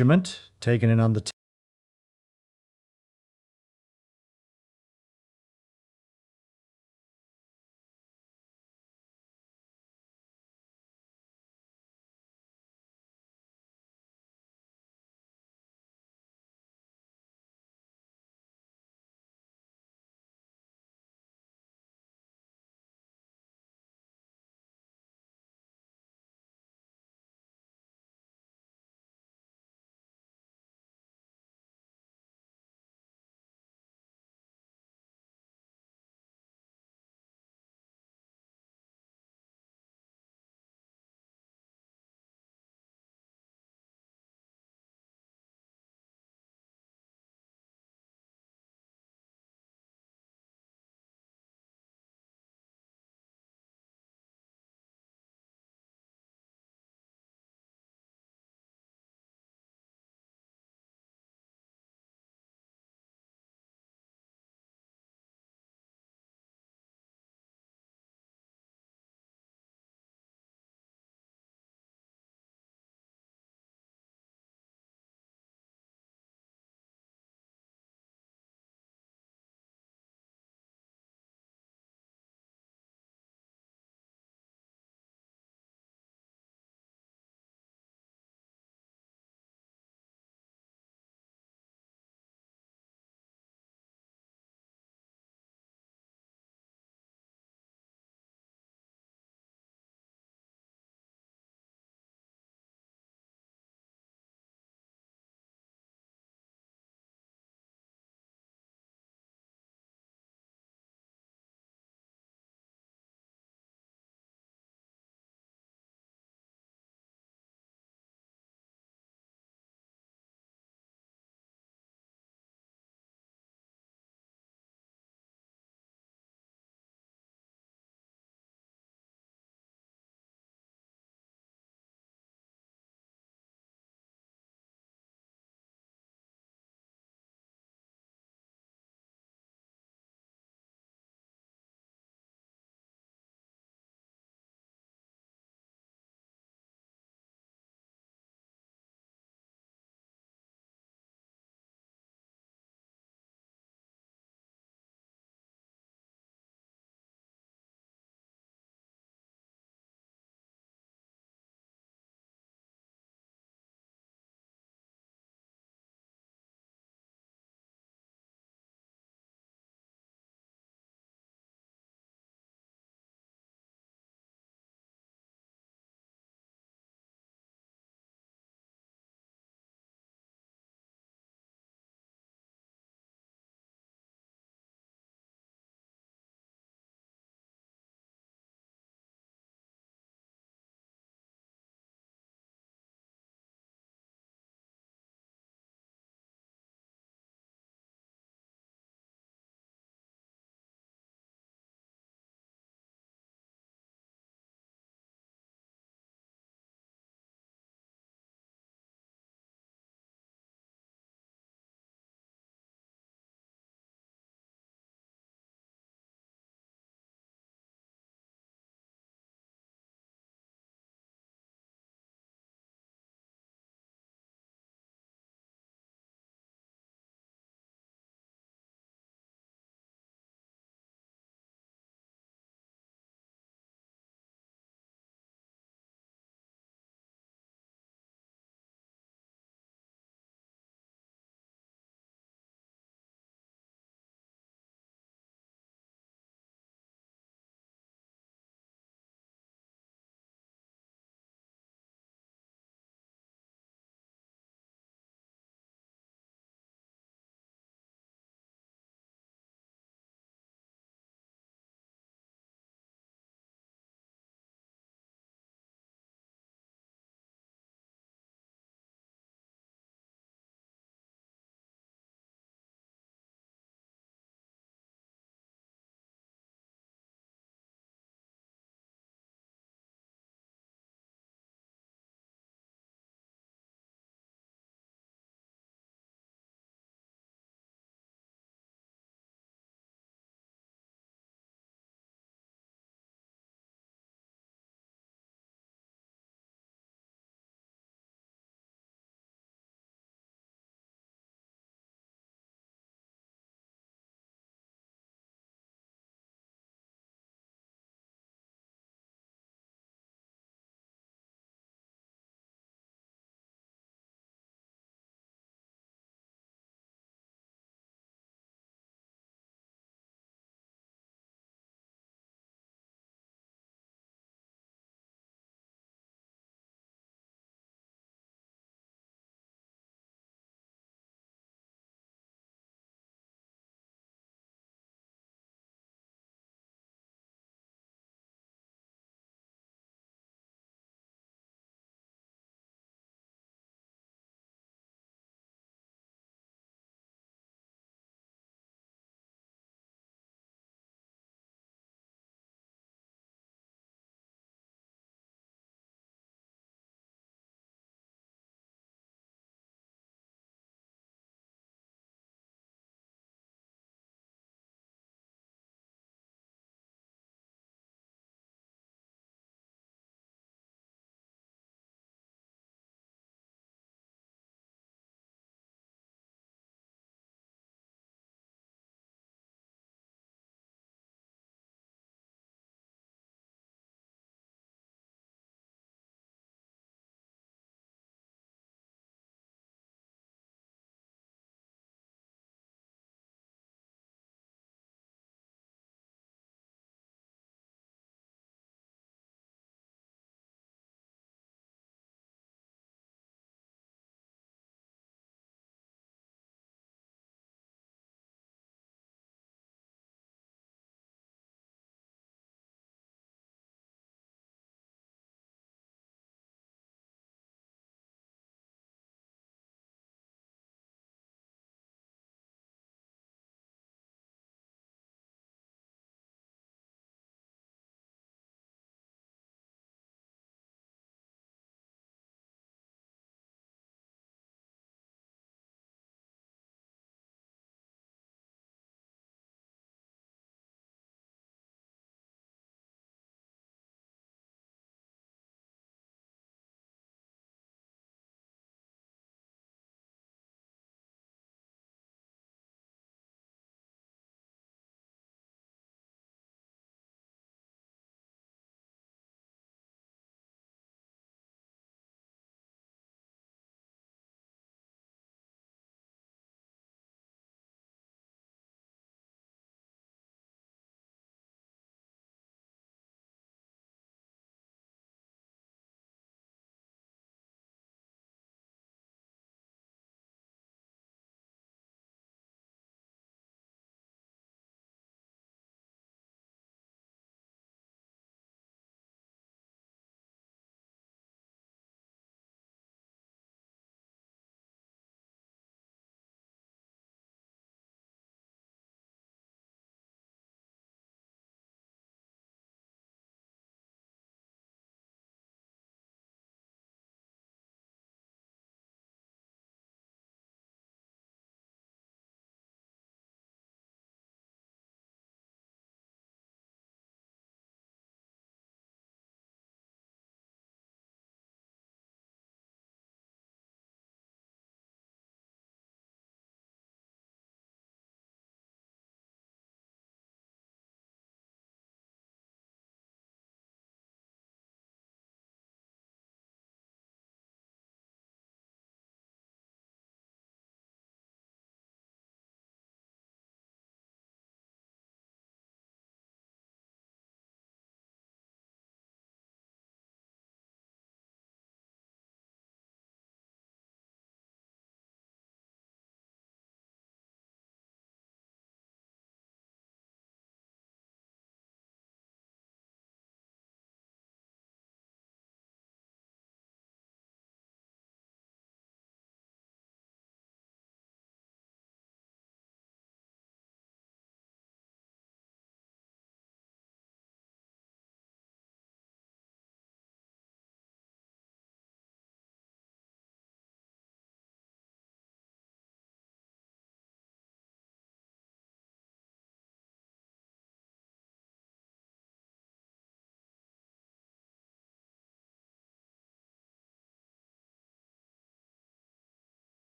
measurement taken in on the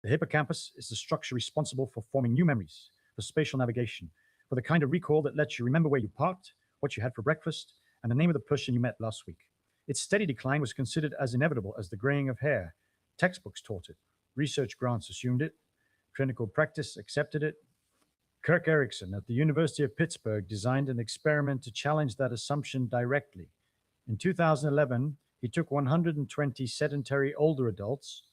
The hippocampus is the structure responsible for forming new memories, for spatial navigation, for the kind of recall that lets you remember where you parked, what you had for breakfast, and the name of the person you met last week. Its steady decline was considered as inevitable as the graying of hair. Textbooks taught it, research grants assumed it, clinical practice accepted it. Kirk Erickson at the University of Pittsburgh designed an experiment to challenge that assumption directly. In 2011, he took 120 sedentary older adults,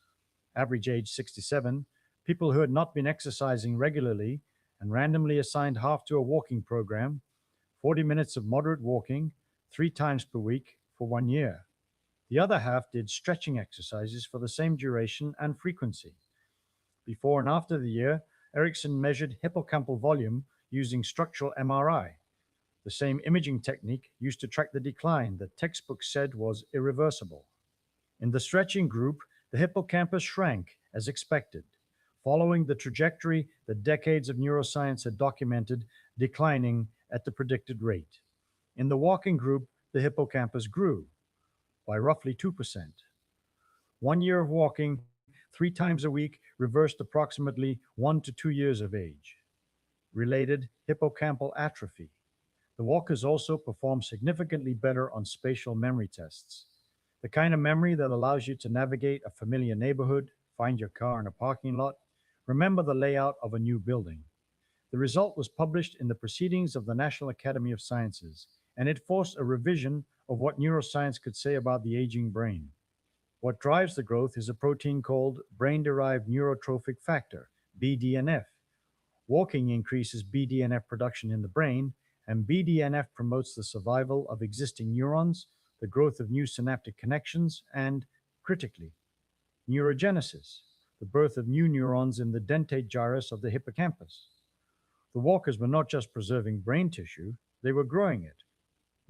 average age 67, people who had not been exercising regularly, and randomly assigned half to a walking program, 40 minutes of moderate walking, 3 times per week for 1 year. The other half did stretching exercises for the same duration and frequency. Before and after the year, Erickson measured hippocampal volume using structural MRI, the same imaging technique used to track the decline that textbooks said was irreversible. In the stretching group, the hippocampus shrank as expected, following the trajectory that decades of neuroscience had documented, declining at the predicted rate. In the walking group, the hippocampus grew by roughly 2%. 1 year of walking 3 times a week reversed approximately 1 to 2 years of age. Related hippocampal atrophy. The walkers also perform significantly better on spatial memory tests, the kind of memory that allows you to navigate a familiar neighborhood, find your car in a parking lot, remember the layout of a new building. The result was published in the Proceedings of the National Academy of Sciences, and it forced a revision of what neuroscience could say about the aging brain. What drives the growth is a protein called brain-derived neurotrophic factor, BDNF. Walking increases BDNF production in the brain, and BDNF promotes the survival of existing neurons, the growth of new synaptic connections, and, critically, neurogenesis, the birth of new neurons in the dentate gyrus of the hippocampus. The walkers were not just preserving brain tissue, they were growing it.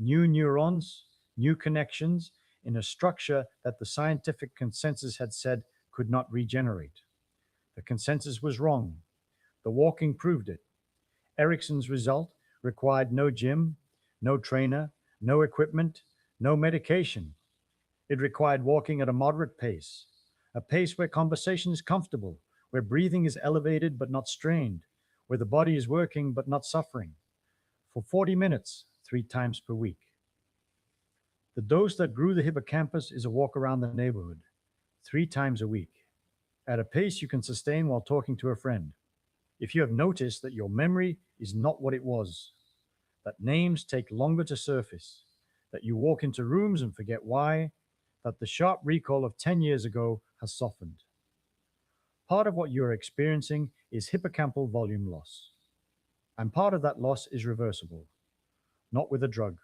New neurons, new connections, in a structure that the scientific consensus had said could not regenerate. The consensus was wrong. The walking proved it. Erickson's result required no gym, no trainer, no equipment, no medication. It required walking at a moderate pace, a pace where conversation is comfortable, where breathing is elevated but not strained, where the body is working but not suffering, for 40 minutes, 3 times per week. The dose that grew the hippocampus is a walk around the neighborhood, 3 times a week, at a pace you can sustain while talking to a friend. If you have noticed that your memory is not what it was, that names take longer to surface, that you walk into rooms and forget why, that the sharp recall of 10 years ago has softened. Part of what you are experiencing is hippocampal volume loss. And part of that loss is reversible, not with a drug,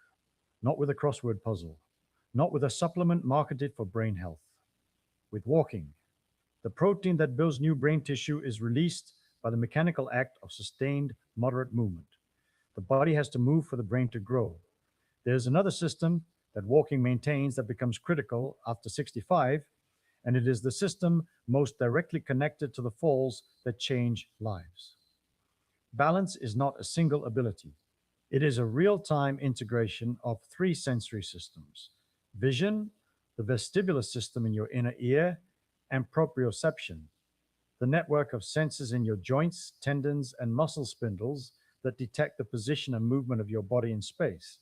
not with a crossword puzzle, not with a supplement marketed for brain health. With walking, the protein that builds new brain tissue is released by the mechanical act of sustained moderate movement. The body has to move for the brain to grow. There's another system that walking maintains that becomes critical after 65, and it is the system most directly connected to the falls that change lives. Balance is not a single ability. It is a real-time integration of 3 sensory systems: vision, the vestibular system in your inner ear, and proprioception, the network of senses in your joints, tendons, and muscle spindles that detect the position and movement of your body in space.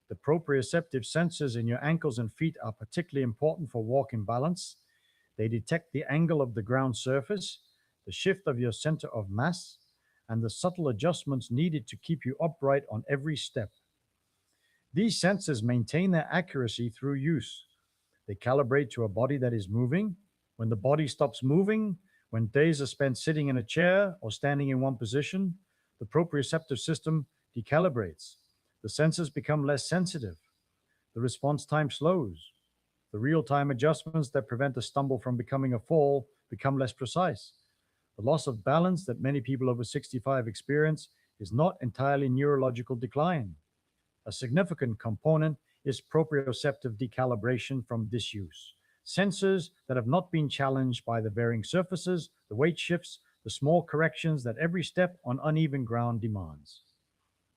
The proprioceptive sensors in your ankles and feet are particularly important for walking balance. They detect the angle of the ground surface, the shift of your center of mass, and the subtle adjustments needed to keep you upright on every step. These sensors maintain their accuracy through use. They calibrate to a body that is moving. When the body stops moving, when days are spent sitting in a chair or standing in one position, the proprioceptive system decalibrates. The sensors become less sensitive. The response time slows. The real-time adjustments that prevent a stumble from becoming a fall become less precise. The loss of balance that many people over 65 experience is not entirely neurological decline. A significant component is proprioceptive decalibration from disuse. Sensors that have not been challenged by the varying surfaces, the weight shifts, the small corrections that every step on uneven ground demands.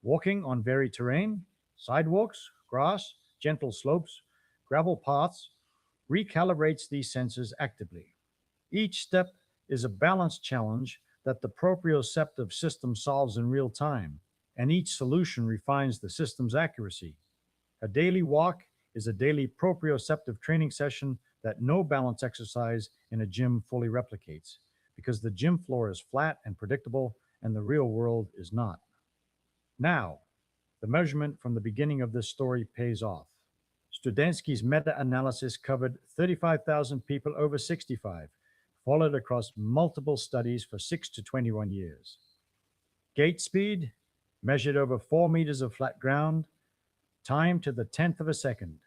Walking on varied terrain, sidewalks, grass, gentle slopes, gravel paths, recalibrates these sensors actively. Each step is a balance challenge that the proprioceptive system solves in real time, and each solution refines the system's accuracy. A daily walk is a daily proprioceptive training session that no balance exercise in a gym fully replicates, because the gym floor is flat and predictable, and the real world is not. Now, the measurement from the beginning of this story pays off. Studenski's meta analysis covered 35,000 people over 65, followed across multiple studies for 6 to 21 years. Gait speed, measured over 4 meters of flat ground, time to the tenth of a second,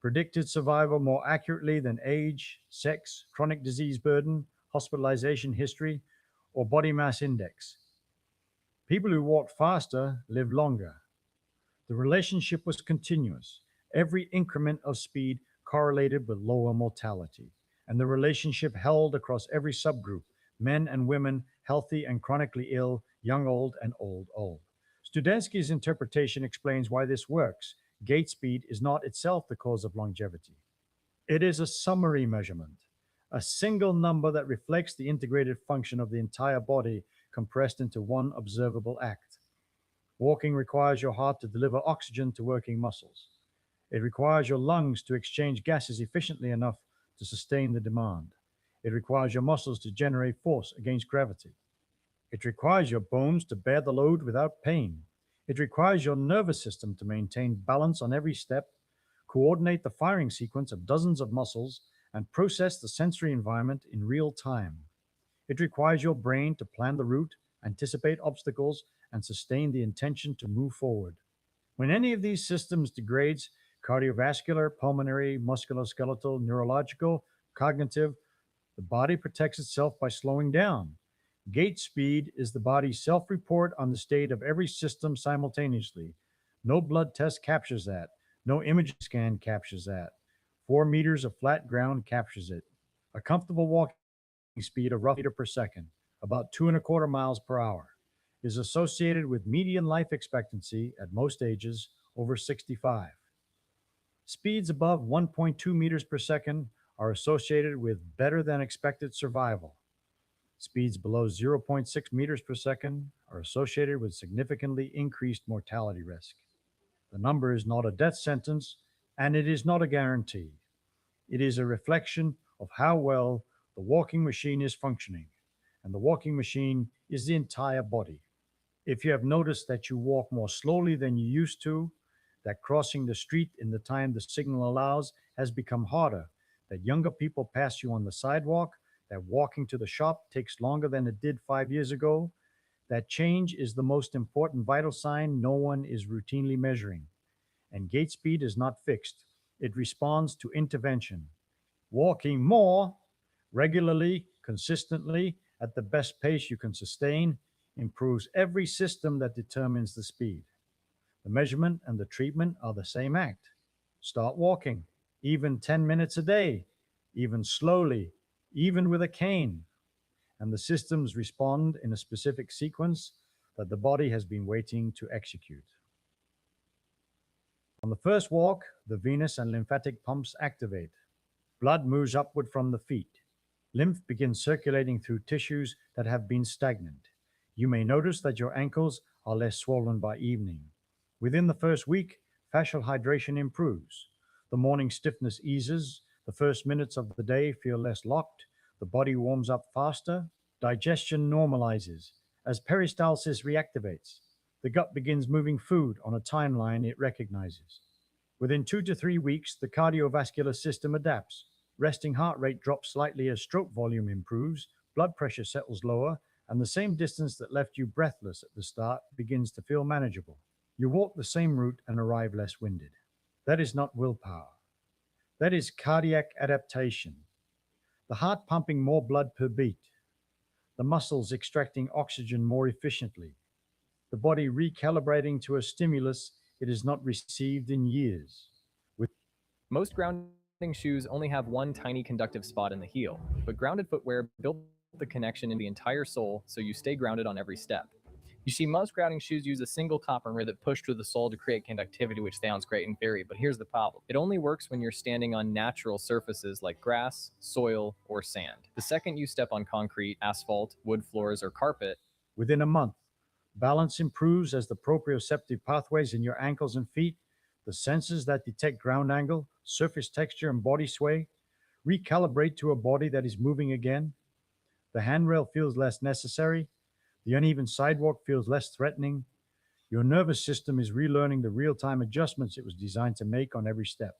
predicted survival more accurately than age, sex, chronic disease burden, hospitalization history, or body mass index. People who walked faster lived longer. The relationship was continuous. Every increment of speed correlated with lower mortality, and the relationship held across every subgroup: men and women, healthy and chronically ill, young old, and old old. Studensky's interpretation explains why this works. Gait speed is not itself the cause of longevity. It is a summary measurement, a single number that reflects the integrated function of the entire body compressed into one observable act. Walking requires your heart to deliver oxygen to working muscles. It requires your lungs to exchange gases efficiently enough to sustain the demand. It requires your muscles to generate force against gravity. It requires your bones to bear the load without pain. It requires your nervous system to maintain balance on every step, coordinate the firing sequence of dozens of muscles, and process the sensory environment in real time. It requires your brain to plan the route, anticipate obstacles, and sustain the intention to move forward. When any of these systems degrades, cardiovascular, pulmonary, musculoskeletal, neurological, cognitive, the body protects itself by slowing down. Gait speed is the body's self report on the state of every system simultaneously. No blood test captures that. No image scan captures that. 4 meters of flat ground captures it. A comfortable walking speed of roughly meter per second, about 2.25 miles per hour, is associated with median life expectancy at most ages over 65. Speeds above 1.2 meters per second are associated with better than expected survival. Speeds below zero point 0.6 meters per second are associated with significantly increased mortality risk. The number is not a death sentence, and it is not a guarantee. It is a reflection of how well the walking machine is functioning, and the walking machine is the entire body. If you have noticed that you walk more slowly than you used to, that crossing the street in the time the signal allows has become harder, that younger people pass you on the sidewalk, that walking to the shop takes longer than it did 5 years ago, that change is the most important vital sign no one is routinely measuring. And gait speed is not fixed, it responds to intervention. Walking more regularly, consistently, at the best pace you can sustain improves every system that determines the speed. The measurement and the treatment are the same act. Start walking, even 10 minutes a day, even slowly, even with a cane, and the systems respond in a specific sequence that the body has been waiting to execute. On the first walk, the venous and lymphatic pumps activate. Blood moves upward from the feet. Lymph begins circulating through tissues that have been stagnant. You may notice that your ankles are less swollen by evening. Within the first week, fascial hydration improves. The morning stiffness eases. The first minutes of the day feel less locked. The body warms up faster. Digestion normalizes as peristalsis reactivates. The gut begins moving food on a timeline it recognizes. Within 2 to 3 weeks, the cardiovascular system adapts. Resting heart rate drops slightly as stroke volume improves, blood pressure settles lower, and the same distance that left you breathless at the start begins to feel manageable. You walk the same route and arrive less winded. That is not willpower. That is cardiac adaptation. The heart pumping more blood per beat. The muscles extracting oxygen more efficiently. The body recalibrating to a stimulus it has not received in years. Most grounding shoes only have one tiny conductive spot in the heel, but grounded footwear built the connection in the entire sole so you stay grounded on every step. You see, most grounding shoes use a single copper rivet pushed through the sole to create conductivity, which sounds great in theory, but here's the problem. It only works when you're standing on natural surfaces like grass, soil, or sand. The second you step on concrete, asphalt, wood floors, or carpet, Within a month, balance improves as the proprioceptive pathways in your ankles and feet, the sensors that detect ground angle, surface texture, and body sway, recalibrate to a body that is moving again. The handrail feels less necessary. The uneven sidewalk feels less threatening. Your nervous system is relearning the real time adjustments it was designed to make on every step.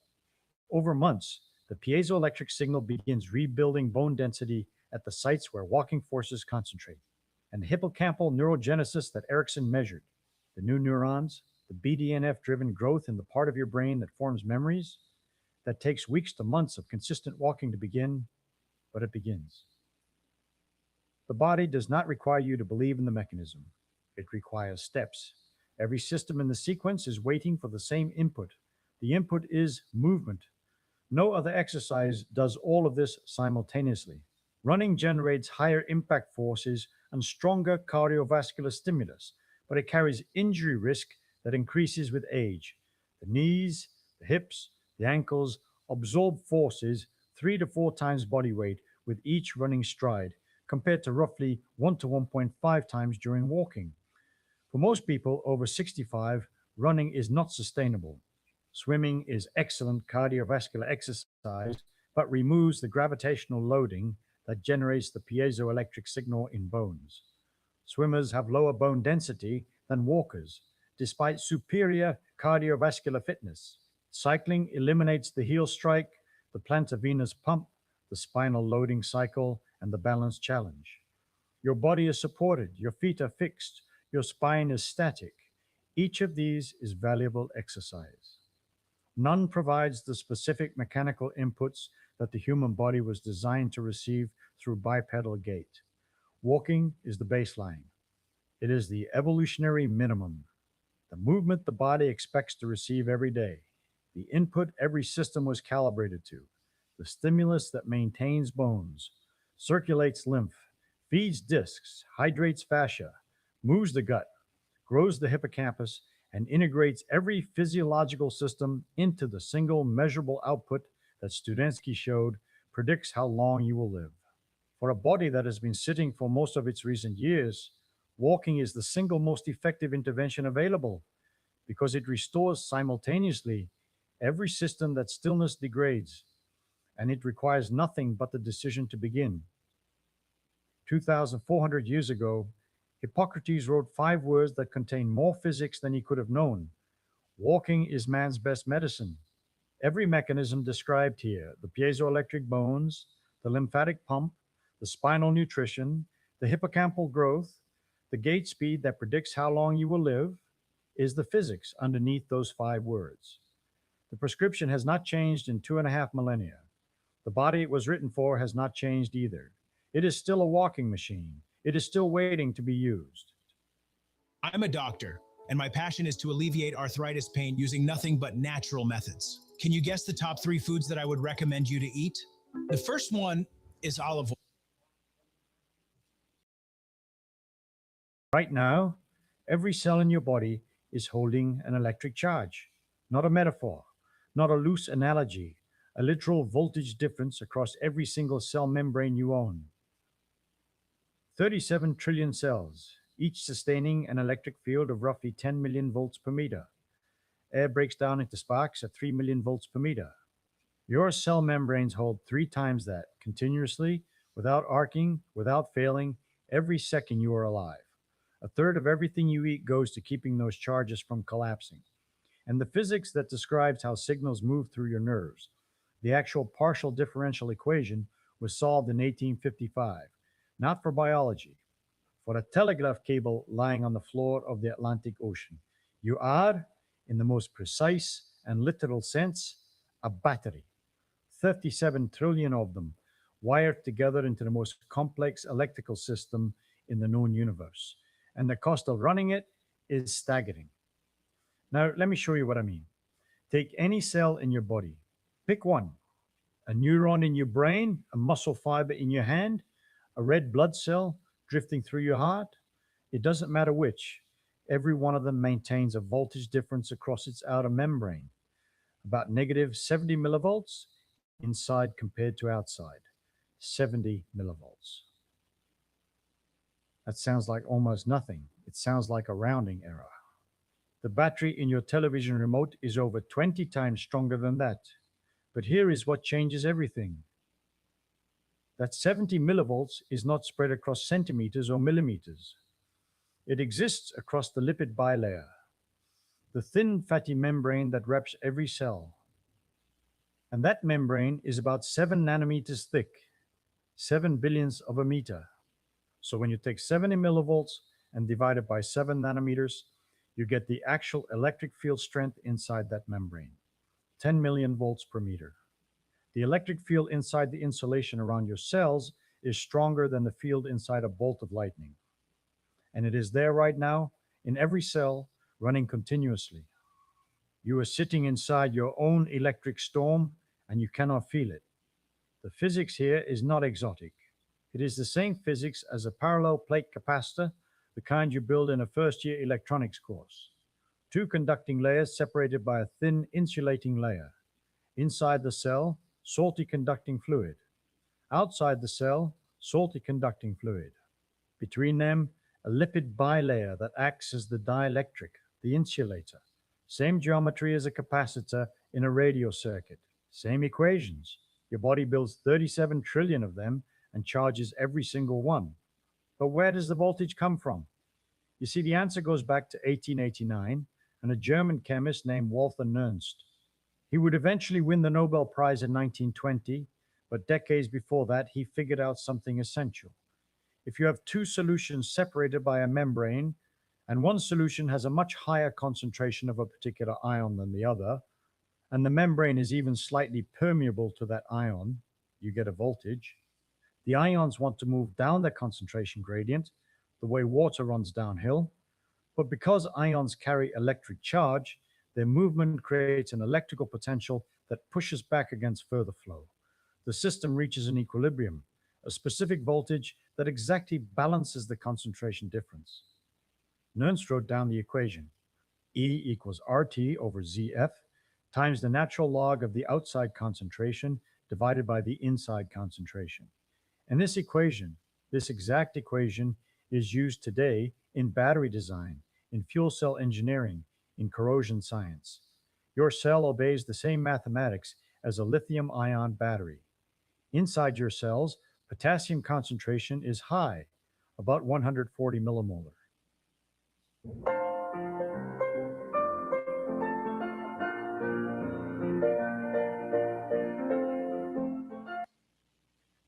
Over months, the piezoelectric signal begins rebuilding bone density at the sites where walking forces concentrate. And the hippocampal neurogenesis that Erickson measured, the new neurons, the BDNF driven growth in the part of your brain that forms memories, that takes weeks to months of consistent walking to begin, but it begins. The body does not require you to believe in the mechanism. It requires steps. Every system in the sequence is waiting for the same input. The input is movement. No other exercise does all of this simultaneously. Running generates higher impact forces and stronger cardiovascular stimulus, but it carries injury risk that increases with age. The knees, the hips, the ankles absorb forces 3 to 4 times body weight with each running stride, compared to roughly 1 to 1.5 times during walking. For most people over 65, running is not sustainable. Swimming is excellent cardiovascular exercise, but removes the gravitational loading that generates the piezoelectric signal in bones. Swimmers have lower bone density than walkers, despite superior cardiovascular fitness. Cycling eliminates the heel strike, the plantar venous pump, the spinal loading cycle, and the balance challenge. Your body is supported, your feet are fixed, your spine is static. Each of these is valuable exercise. None provides the specific mechanical inputs that the human body was designed to receive through bipedal gait. Walking is the baseline. It is the evolutionary minimum, the movement the body expects to receive every day, the input every system was calibrated to, the stimulus that maintains bones, circulates lymph, feeds discs, hydrates fascia, moves the gut, grows the hippocampus, and integrates every physiological system into the single measurable output that Studenski showed predicts how long you will live. For a body that has been sitting for most of its recent years, walking is the single most effective intervention available because it restores simultaneously every system that stillness degrades, and it requires nothing but the decision to begin. 2,400 years ago, Hippocrates wrote 5 words that contain more physics than he could have known. Walking is man's best medicine. Every mechanism described here, the piezoelectric bones, the lymphatic pump, the spinal nutrition, the hippocampal growth, the gait speed that predicts how long you will live, is the physics underneath those 5 words. The prescription has not changed in 2.5 millennia. The body it was written for has not changed either. It is still a walking machine. It is still waiting to be used. I'm a doctor, and my passion is to alleviate arthritis pain using nothing but natural methods. Can you guess the top 3 foods that I would recommend you to eat? The first one is olive oil. Right now, every cell in your body is holding an electric charge, not a metaphor, not a loose analogy, a literal voltage difference across every single cell membrane you own. 37 trillion cells, each sustaining an electric field of roughly 10 million volts per meter. Air breaks down into sparks at 3 million volts per meter. Your cell membranes hold 3 times that continuously, without arcing, without failing, every second you are alive. A third of everything you eat goes to keeping those charges from collapsing. And the physics that describes how signals move through your nerves, the actual partial differential equation, was solved in 1855, not for biology, for a telegraph cable lying on the floor of the Atlantic Ocean. You are, in the most precise and literal sense, a battery. 37 trillion of them wired together into the most complex electrical system in the known universe. And the cost of running it is staggering. Now, let me show you what I mean. Take any cell in your body. Pick one. A neuron in your brain, a muscle fiber in your hand, a red blood cell drifting through your heart. It doesn't matter which, every one of them maintains a voltage difference across its outer membrane, about negative 70 millivolts inside compared to outside, 70 millivolts. That sounds like almost nothing. It sounds like a rounding error. The battery in your television remote is over 20 times stronger than that. But here is what changes everything. That 70 millivolts is not spread across centimeters or millimeters. It exists across the lipid bilayer, the thin fatty membrane that wraps every cell. And that membrane is about 7 nanometers thick, 7 billionths of a meter. So when you take 70 millivolts and divide it by 7 nanometers, you get the actual electric field strength inside that membrane, 10 million volts per meter. The electric field inside the insulation around your cells is stronger than the field inside a bolt of lightning. And it is there right now in every cell, running continuously. You are sitting inside your own electric storm and you cannot feel it. The physics here is not exotic. It is the same physics as a parallel plate capacitor, the kind you build in a first-year electronics course. Two conducting layers separated by a thin insulating layer. Inside the cell, salty conducting fluid. Outside the cell, salty conducting fluid. Between them, a lipid bilayer that acts as the dielectric, the insulator. Same geometry as a capacitor in a radio circuit. Same equations. Your body builds 37 trillion of them and charges every single one. But where does the voltage come from? You see, the answer goes back to 1889 and a German chemist named Walther Nernst. He would eventually win the Nobel Prize in 1920, but decades before that, he figured out something essential. If you have two solutions separated by a membrane, and one solution has a much higher concentration of a particular ion than the other, and the membrane is even slightly permeable to that ion, you get a voltage. The ions want to move down the concentration gradient, the way water runs downhill, but because ions carry electric charge, their movement creates an electrical potential that pushes back against further flow. The system reaches an equilibrium, a specific voltage that exactly balances the concentration difference. Nernst wrote down the equation. E equals RT over ZF times the natural log of the outside concentration divided by the inside concentration. And this equation, this exact equation, is used today in battery design, in fuel cell engineering, in corrosion science. Your cell obeys the same mathematics as a lithium-ion battery. Inside your cells, potassium concentration is high, about 140 millimolar.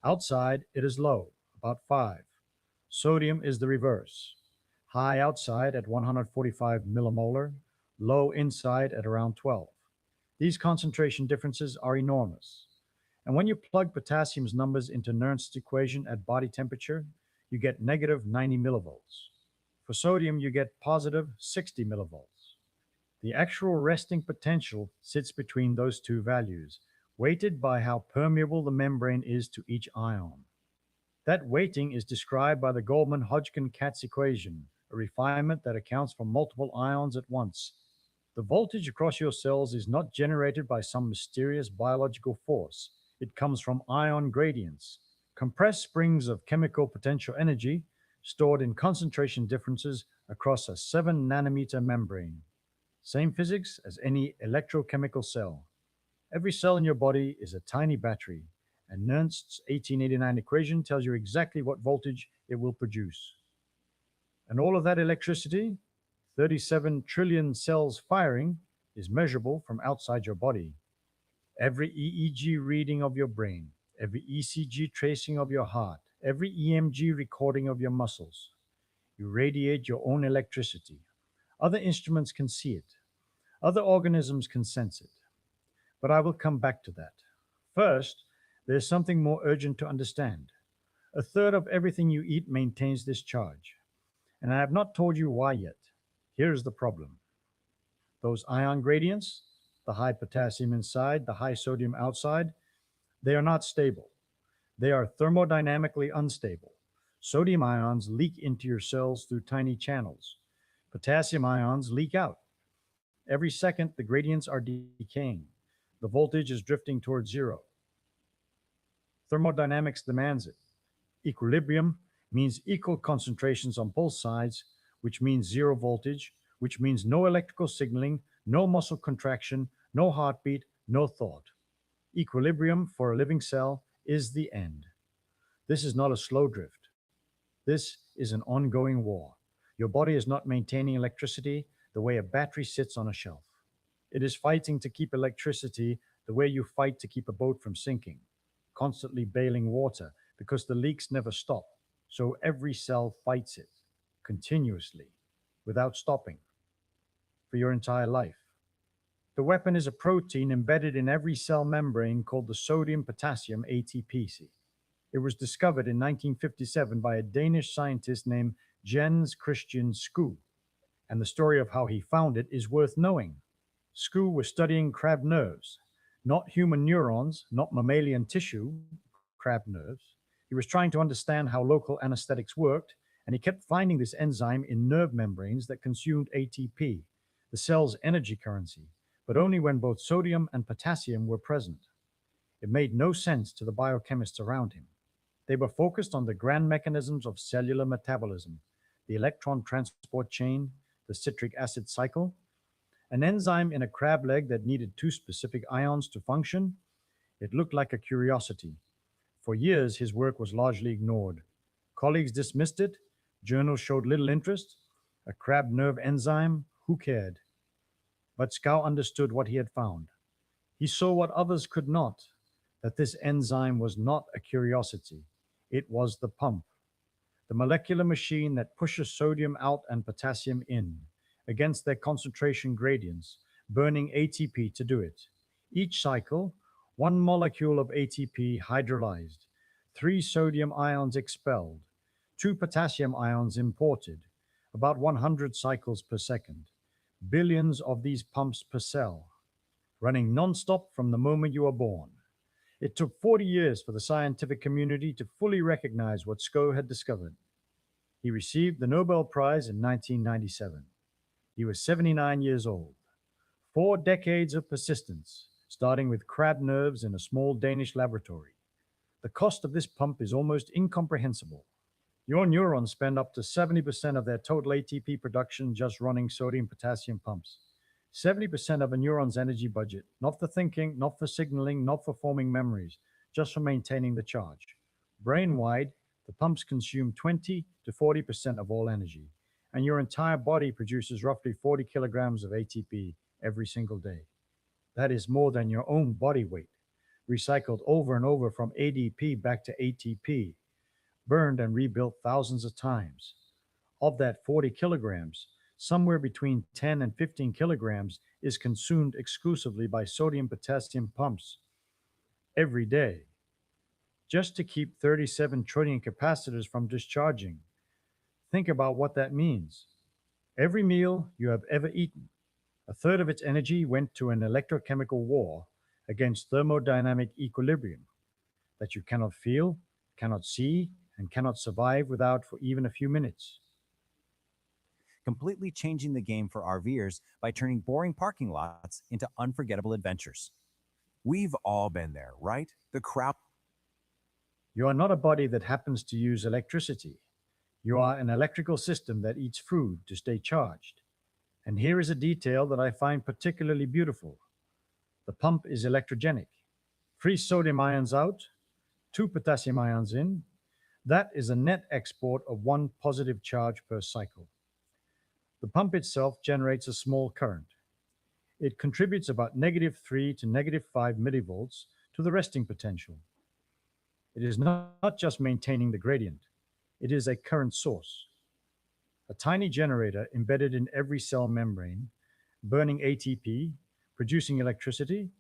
Outside, it is low, about 5. Sodium is the reverse. High outside at 145 millimolar, low inside at around 12. These concentration differences are enormous. And when you plug potassium's numbers into Nernst's equation at body temperature, you get negative 90 millivolts. For sodium, you get positive 60 millivolts. The actual resting potential sits between those two values, weighted by how permeable the membrane is to each ion. That weighting is described by the Goldman-Hodgkin-Katz equation, a refinement that accounts for multiple ions at once. The voltage across your cells is not generated by some mysterious biological force. It comes from ion gradients, compressed springs of chemical potential energy stored in concentration differences across a 7 nanometer membrane. Same physics as any electrochemical cell. Every cell in your body is a tiny battery, and Nernst's 1889 equation tells you exactly what voltage it will produce. And all of that electricity, 37 trillion cells firing, is measurable from outside your body. Every EEG reading of your brain, every ECG tracing of your heart, every EMG recording of your muscles. You radiate your own electricity. Other instruments can see it. Other organisms can sense it. But I will come back to that. First, there's something more urgent to understand. A third of everything you eat maintains this charge. And I have not told you why yet. Here's the problem. Those ion gradients, the high potassium inside, the high sodium outside, they are not stable. They are thermodynamically unstable. Sodium ions leak into your cells through tiny channels. Potassium ions leak out. Every second, the gradients are decaying. The voltage is drifting towards zero. Thermodynamics demands it. Equilibrium means equal concentrations on both sides, which means zero voltage, which means no electrical signaling, no muscle contraction, no heartbeat, no thought. Equilibrium for a living cell is the end. This is not a slow drift. This is an ongoing war. Your body is not maintaining electricity the way a battery sits on a shelf. It is fighting to keep electricity the way you fight to keep a boat from sinking, constantly bailing water because the leaks never stop. So every cell fights it continuously without stopping for your entire life. The weapon is a protein embedded in every cell membrane called the sodium potassium ATPase. It was discovered in 1957 by a Danish scientist named Jens Christian Skue, and the story of how he found it is worth knowing. Skue was studying crab nerves, not human neurons, not mammalian tissue, crab nerves. He was trying to understand how local anesthetics worked, and he kept finding this enzyme in nerve membranes that consumed ATP, the cell's energy currency, but only when both sodium and potassium were present. It made no sense to the biochemists around him. They were focused on the grand mechanisms of cellular metabolism, the electron transport chain, the citric acid cycle. An enzyme in a crab leg that needed two specific ions to function. It looked like a curiosity. For years, his work was largely ignored. Colleagues dismissed it. Journals showed little interest. A crab nerve enzyme, who cared? But Skue understood what he had found. He saw what others could not, that this enzyme was not a curiosity. It was the pump, the molecular machine that pushes sodium out and potassium in, against their concentration gradients, burning ATP to do it. Each cycle, one molecule of ATP hydrolyzed, 3 sodium ions expelled, 2 potassium ions imported, about 100 cycles per second, billions of these pumps per cell, running non-stop from the moment you are born. It took 40 years for the scientific community to fully recognize what Skue had discovered. He received the Nobel Prize in 1997. He was 79 years old. 4 decades of persistence, starting with crab nerves in a small Danish laboratory. The cost of this pump is almost incomprehensible. Your neurons spend up to 70% of their total ATP production just running sodium-potassium pumps. 70% of a neuron's energy budget, not for thinking, not for signaling, not for forming memories, just for maintaining the charge. Brain-wide, the pumps consume 20 to 40% of all energy, and your entire body produces roughly 40 kilograms of ATP every single day. That is more than your own body weight, recycled over and over from ADP back to ATP, burned and rebuilt thousands of times. Of that 40 kilograms, somewhere between 10 and 15 kilograms is consumed exclusively by sodium-potassium pumps every day, just to keep 37 trillion capacitors from discharging. Think about what that means. Every meal you have ever eaten, a third of its energy went to an electrochemical war against thermodynamic equilibrium that you cannot feel, cannot see, and cannot survive without for even a few minutes. Completely changing the game for RVers by turning boring parking lots into unforgettable adventures. We've all been there, right? The crowd. You are not a body that happens to use electricity. You are an electrical system that eats food to stay charged. And here is a detail that I find particularly beautiful. The pump is electrogenic. 3 sodium ions out, 2 potassium ions in. That is a net export of 1 positive charge per cycle. The pump itself generates a small current. It contributes about -3 to -5 millivolts to the resting potential. It is not just maintaining the gradient. It is a current source. A tiny generator embedded in every cell membrane, burning ATP, producing electricity,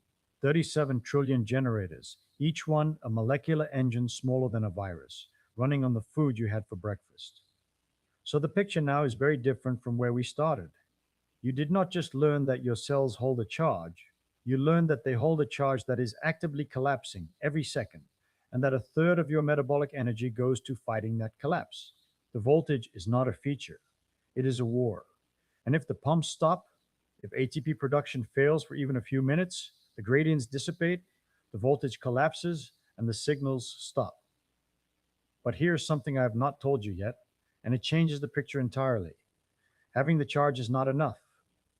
37 trillion generators, each one a molecular engine smaller than a virus, running on the food you had for breakfast. So the picture now is very different from where we started. You did not just learn that your cells hold a charge, you learned that they hold a charge that is actively collapsing every second, and that a third of your metabolic energy goes to fighting that collapse. The voltage is not a feature, it is a war. And if the pumps stop, if ATP production fails for even a few minutes, the gradients dissipate, the voltage collapses, and the signals stop. But here's something I have not told you yet, and it changes the picture entirely. Having the charge is not enough.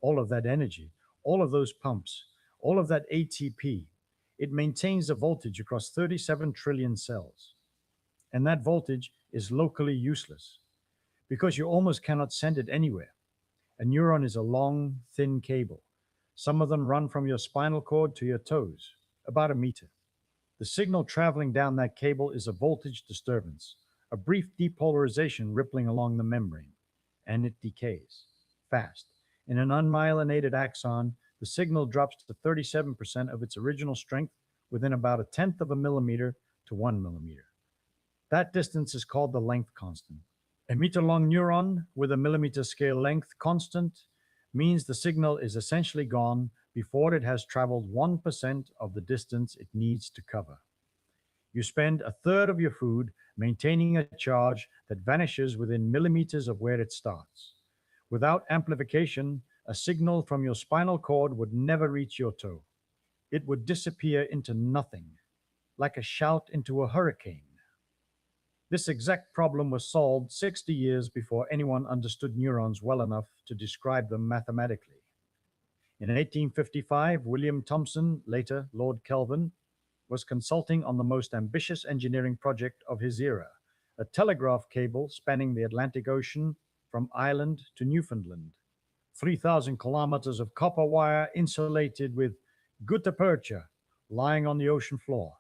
All of that energy, all of those pumps, all of that ATP, it maintains the voltage across 37 trillion cells. And that voltage is locally useless because you almost cannot send it anywhere. A neuron is a long, thin cable. Some of them run from your spinal cord to your toes, about a meter. The signal traveling down that cable is a voltage disturbance, a brief depolarization rippling along the membrane, and it decays fast. In an unmyelinated axon, the signal drops to 37% of its original strength within about a tenth of a millimeter to 1 millimeter. That distance is called the length constant. A meter-long neuron with a millimeter scale length constant means the signal is essentially gone before it has traveled 1% of the distance it needs to cover. You spend a third of your food maintaining a charge that vanishes within millimeters of where it starts. Without amplification, a signal from your spinal cord would never reach your toe. It would disappear into nothing, like a shout into a hurricane. This exact problem was solved 60 years before anyone understood neurons well enough to describe them mathematically. In 1855, William Thomson, later Lord Kelvin, was consulting on the most ambitious engineering project of his era, a telegraph cable spanning the Atlantic Ocean from Ireland to Newfoundland. 3,000 kilometers of copper wire insulated with gutta percha lying on the ocean floor.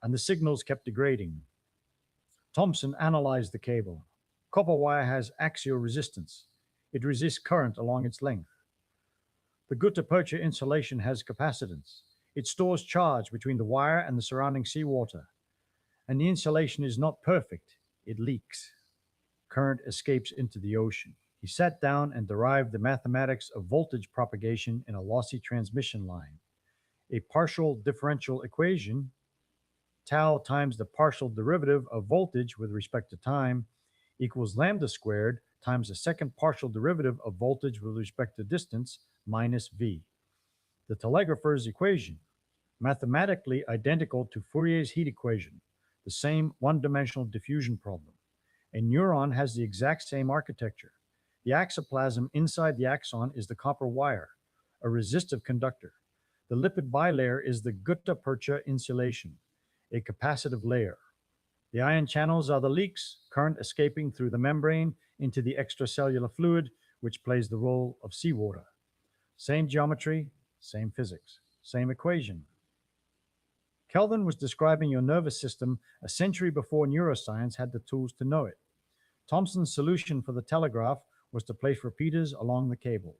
And the signals kept degrading. Thomson analyzed the cable. Copper wire has axial resistance. It resists current along its length. The gutta percha insulation has capacitance. It stores charge between the wire and the surrounding seawater. And the insulation is not perfect. It leaks. Current escapes into the ocean. He sat down and derived the mathematics of voltage propagation in a lossy transmission line. A partial differential equation, tau times the partial derivative of voltage with respect to time, equals lambda squared times the second partial derivative of voltage with respect to distance minus v. The telegrapher's equation, mathematically identical to Fourier's heat equation, the same one-dimensional diffusion problem. A neuron has the exact same architecture. The axoplasm inside the axon is the copper wire, a resistive conductor. The lipid bilayer is the gutta percha insulation, a capacitive layer. The ion channels are the leaks, current escaping through the membrane into the extracellular fluid, which plays the role of seawater. Same geometry, same physics, same equation. Kelvin was describing your nervous system a century before neuroscience had the tools to know it. Thomson's solution for the telegraph was to place repeaters along the cable.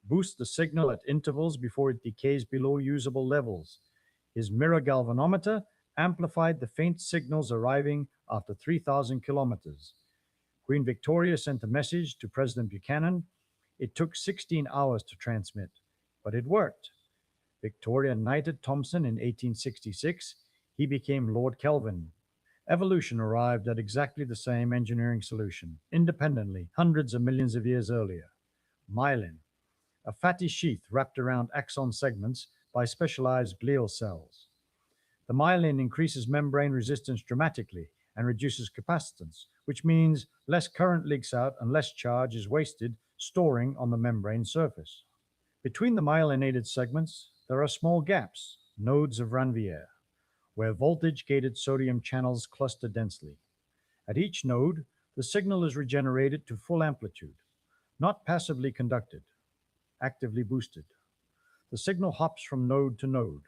Boost the signal at intervals before it decays below usable levels. His mirror galvanometer amplified the faint signals arriving after 3,000 kilometers. Queen Victoria sent a message to President Buchanan. It took 16 hours to transmit, but it worked. Victoria knighted Thomson in 1866. He became Lord Kelvin. Evolution arrived at exactly the same engineering solution, independently, hundreds of millions of years earlier. Myelin, a fatty sheath wrapped around axon segments by specialized glial cells. The myelin increases membrane resistance dramatically and reduces capacitance, which means less current leaks out and less charge is wasted storing on the membrane surface. Between the myelinated segments, there are small gaps, nodes of Ranvier, where voltage-gated sodium channels cluster densely. At each node, the signal is regenerated to full amplitude, not passively conducted, actively boosted. The signal hops from node to node.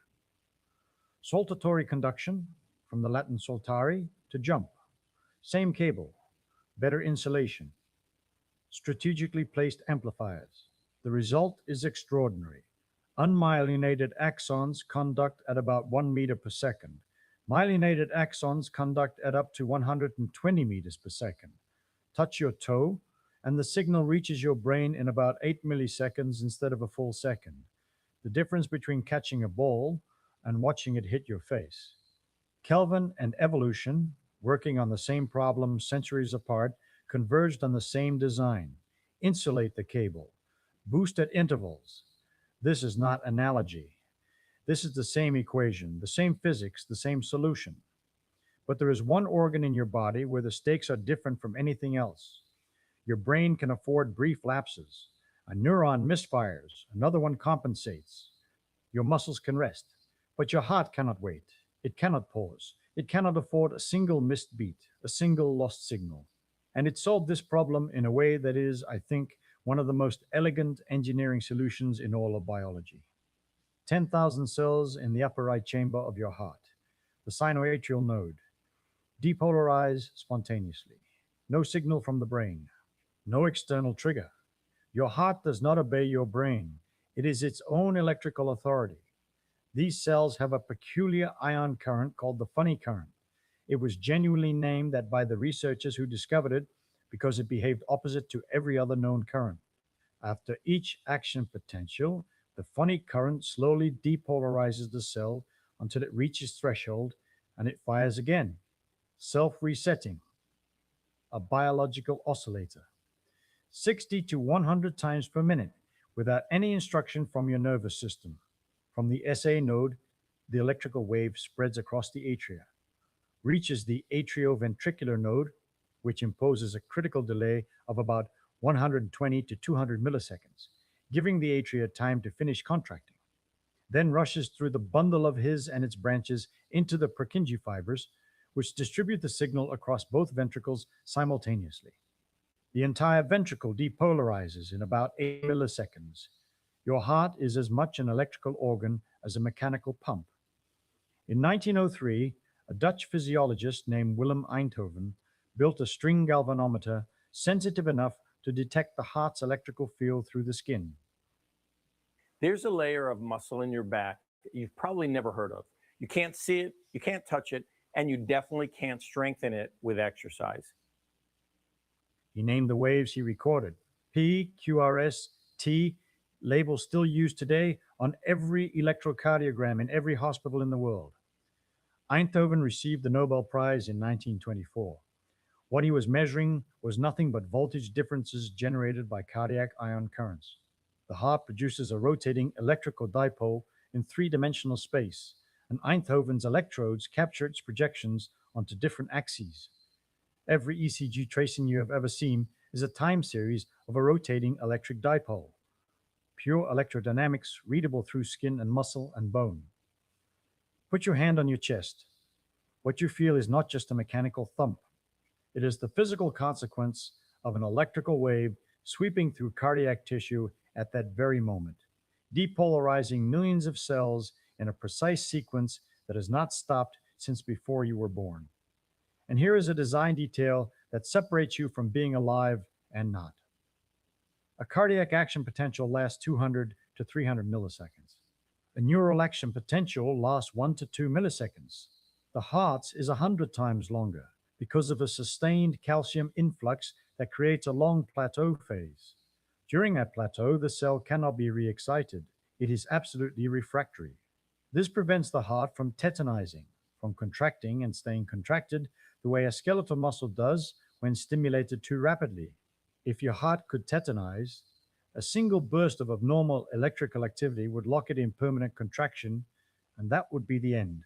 Saltatory conduction, from the Latin saltare, to jump. Same cable, better insulation. Strategically placed amplifiers. The result is extraordinary. Unmyelinated axons conduct at about 1 meter per second. Myelinated axons conduct at up to 120 meters per second. Touch your toe, and the signal reaches your brain in about 8 milliseconds instead of a full second. The difference between catching a ball and watching it hit your face. Kelvin and evolution, working on the same problem centuries apart, converged on the same design: insulate the cable, boost at intervals. This is not analogy. This is the same equation, the same physics, the same solution. But there is one organ in your body where the stakes are different from anything else. Your brain can afford brief lapses. A neuron misfires, another one compensates. Your muscles can rest, but your heart cannot wait. It cannot pause. It cannot afford a single missed beat, a single lost signal. And it solved this problem in a way that is, I think, one of the most elegant engineering solutions in all of biology. 10,000 cells in the upper right chamber of your heart, the sinoatrial node, depolarize spontaneously. No signal from the brain, no external trigger. Your heart does not obey your brain. It is its own electrical authority. These cells have a peculiar ion current called the funny current. It was genuinely named that by the researchers who discovered it because it behaved opposite to every other known current. After each action potential, the funny current slowly depolarizes the cell until it reaches threshold and it fires again, self-resetting, a biological oscillator. 60 to 100 times per minute without any instruction from your nervous system. From the SA node, the electrical wave spreads across the atria, reaches the atrioventricular node, which imposes a critical delay of about 120 to 200 milliseconds, giving the atria time to finish contracting. Then rushes through the bundle of his and its branches into the Purkinje fibers, which distribute the signal across both ventricles simultaneously. The entire ventricle depolarizes in about 8 milliseconds. Your heart is as much an electrical organ as a mechanical pump. In 1903, a Dutch physiologist named Willem Einthoven built a string galvanometer sensitive enough to detect the heart's electrical field through the skin. There's a layer of muscle in your back that you've probably never heard of. You can't see it, you can't touch it, and you definitely can't strengthen it with exercise. He named the waves he recorded. P, QRS, T, labels still used today on every electrocardiogram in every hospital in the world. Einthoven received the Nobel Prize in 1924. What he was measuring was nothing but voltage differences generated by cardiac ion currents. The heart produces a rotating electrical dipole in three-dimensional space, and Einthoven's electrodes capture its projections onto different axes. Every ECG tracing you have ever seen is a time series of a rotating electric dipole. Pure electrodynamics readable through skin and muscle and bone. Put your hand on your chest. What you feel is not just a mechanical thump. It is the physical consequence of an electrical wave sweeping through cardiac tissue at that very moment, depolarizing millions of cells in a precise sequence that has not stopped since before you were born. And here is a design detail that separates you from being alive and not. A cardiac action potential lasts 200 to 300 milliseconds. A neural action potential lasts 1 to 2 milliseconds. The heart's is 100 times longer because of a sustained calcium influx that creates a long plateau phase. During that plateau, the cell cannot be re-excited. It is absolutely refractory. This prevents the heart from tetanizing, from contracting and staying contracted the way a skeletal muscle does when stimulated too rapidly. If your heart could tetanize, a single burst of abnormal electrical activity would lock it in permanent contraction, and that would be the end.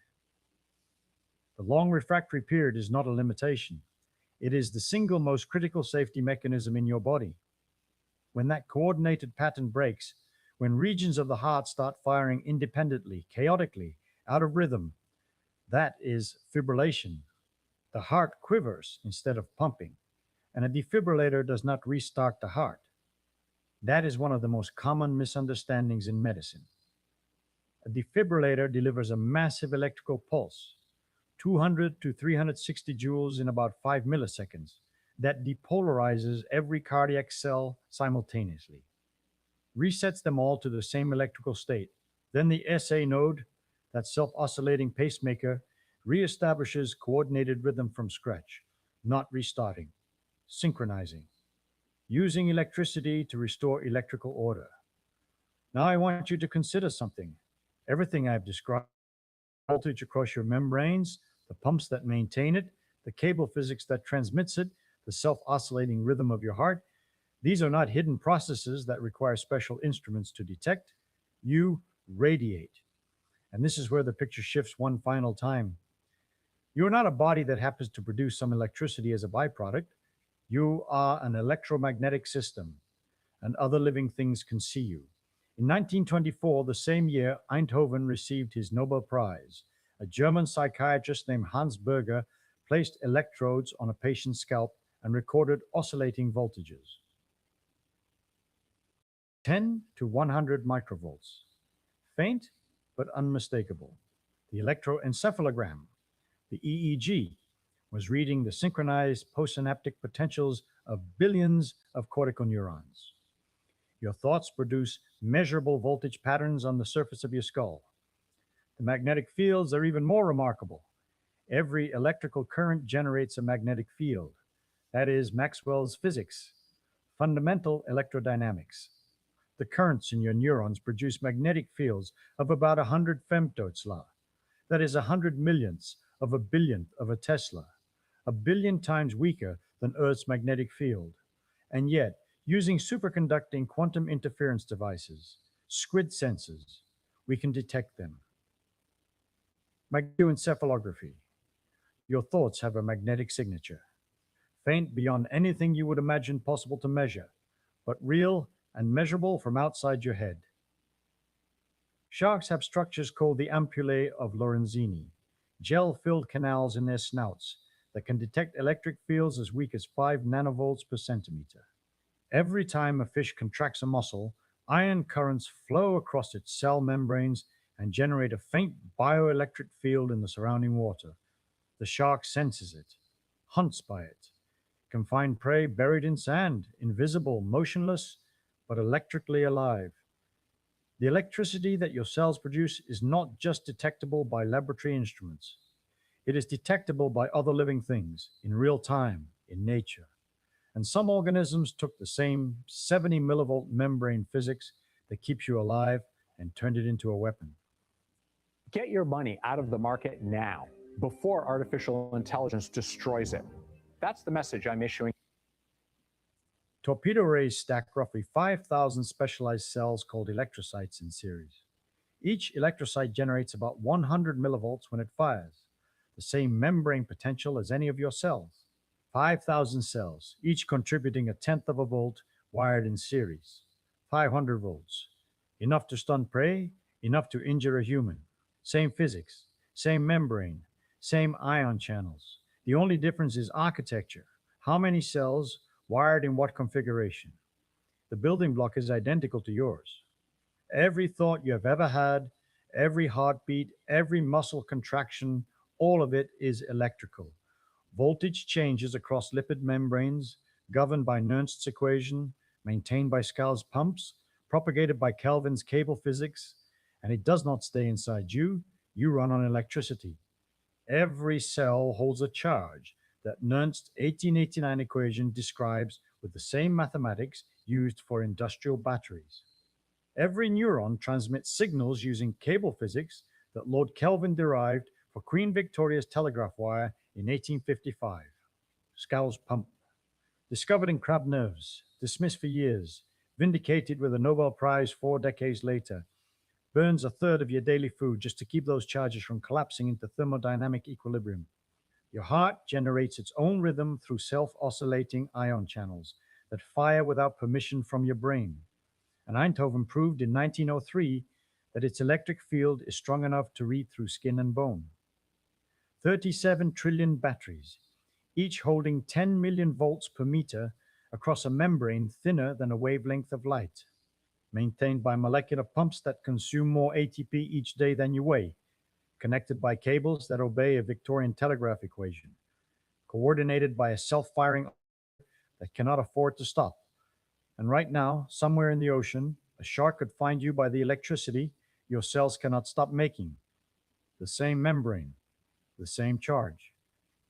The long refractory period is not a limitation. It is the single most critical safety mechanism in your body. When that coordinated pattern breaks, when regions of the heart start firing independently, chaotically, out of rhythm, that is fibrillation. The heart quivers instead of pumping, and a defibrillator does not restart the heart. That is one of the most common misunderstandings in medicine. A defibrillator delivers a massive electrical pulse, 200 to 360 joules in about 5 milliseconds, that depolarizes every cardiac cell simultaneously, resets them all to the same electrical state. Then the SA node, that self-oscillating pacemaker, reestablishes coordinated rhythm from scratch, not restarting, synchronizing, using electricity to restore electrical order. Now I want you to consider something. Everything I've described, voltage across your membranes, the pumps that maintain it, the cable physics that transmits it, the self-oscillating rhythm of your heart. These are not hidden processes that require special instruments to detect. You radiate. And this is where the picture shifts one final time. You're not a body that happens to produce some electricity as a byproduct. You are an electromagnetic system, and other living things can see you. In 1924, the same year, Einthoven received his Nobel Prize. A German psychiatrist named Hans Berger placed electrodes on a patient's scalp and recorded oscillating voltages. 10 to 100 microvolts. Faint, but unmistakable. The electroencephalogram, the EEG, was reading the synchronized postsynaptic potentials of billions of cortical neurons. Your thoughts produce measurable voltage patterns on the surface of your skull. The magnetic fields are even more remarkable. Every electrical current generates a magnetic field. That is Maxwell's physics, fundamental electrodynamics. The currents in your neurons produce magnetic fields of about 100 femtotsla. That is 100 millionths of a billionth of a Tesla, a billion times weaker than Earth's magnetic field. And yet, using superconducting quantum interference devices, SQUID sensors, we can detect them. Magnetoencephalography. Your thoughts have a magnetic signature, faint beyond anything you would imagine possible to measure, but real and measurable from outside your head. Sharks have structures called the ampullae of Lorenzini, gel-filled canals in their snouts that can detect electric fields as weak as 5 nanovolts per centimeter. Every time a fish contracts a muscle, ion currents flow across its cell membranes and generate a faint bioelectric field in the surrounding water. The shark senses it, hunts by it, can find prey buried in sand, invisible, motionless, but electrically alive. The electricity that your cells produce is not just detectable by laboratory instruments. It is detectable by other living things in real time in nature. And some organisms took the same 70 millivolt membrane physics that keeps you alive and turned it into a weapon. Get your money out of the market now, before artificial intelligence destroys it. That's the message I'm issuing. Torpedo rays stack roughly 5,000 specialized cells called electrocytes in series. Each electrocyte generates about 100 millivolts when it fires, the same membrane potential as any of your cells. 5,000 cells, each contributing 1/10 of a volt wired in series. 500 volts. Enough to stun prey, enough to injure a human. Same physics, same membrane, same ion channels. The only difference is architecture. How many cells, wired in what configuration? The building block is identical to yours. Every thought you have ever had, every heartbeat, every muscle contraction, all of it is electrical. Voltage changes across lipid membranes, governed by Nernst's equation, maintained by Scal's pumps, propagated by Kelvin's cable physics, and it does not stay inside you. You run on electricity. Every cell holds a charge that Nernst's 1889 equation describes with the same mathematics used for industrial batteries. Every neuron transmits signals using cable physics that Lord Kelvin derived for Queen Victoria's telegraph wire in 1855. Scal's pump. Discovered in crab nerves, dismissed for years, vindicated with a Nobel Prize 4 decades later, burns 1/3 of your daily food just to keep those charges from collapsing into thermodynamic equilibrium. Your heart generates its own rhythm through self-oscillating ion channels that fire without permission from your brain. And Einthoven proved in 1903 that its electric field is strong enough to read through skin and bone. 37 trillion batteries, each holding 10 million volts per meter across a membrane thinner than a wavelength of light, maintained by molecular pumps that consume more ATP each day than you weigh, connected by cables that obey a Victorian telegraph equation, coordinated by a self-firing that cannot afford to stop. And right now, somewhere in the ocean, a shark could find you by the electricity your cells cannot stop making. The same membrane, the same charge,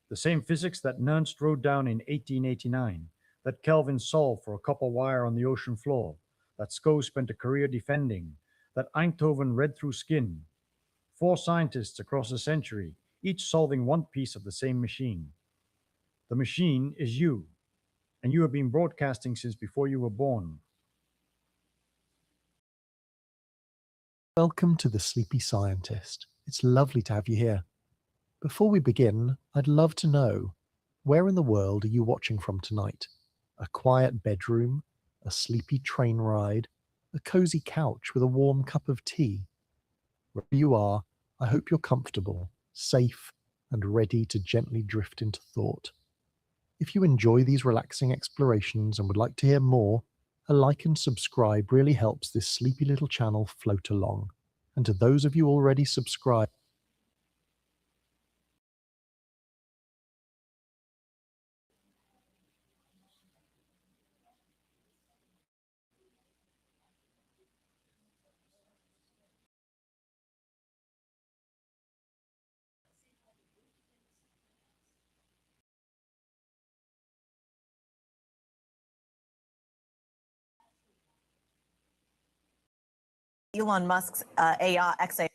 the same physics that Nernst wrote down in 1889, that Kelvin solved for a copper wire on the ocean floor, that Scaux spent a career defending, that Einthoven read through skin. 4 scientists across a century, each solving one piece of the same machine. The machine is you, and you have been broadcasting since before you were born. Welcome to The Sleepy Scientist. It's lovely to have you here. Before we begin, I'd love to know, where in the world are you watching from tonight? A quiet bedroom? A sleepy train ride? A cozy couch with a warm cup of tea? Wherever you are, I hope you're comfortable, safe, and ready to gently drift into thought. If you enjoy these relaxing explorations and would like to hear more, a like and subscribe really helps this sleepy little channel float along. And to those of you already subscribed, Elon Musk's XAI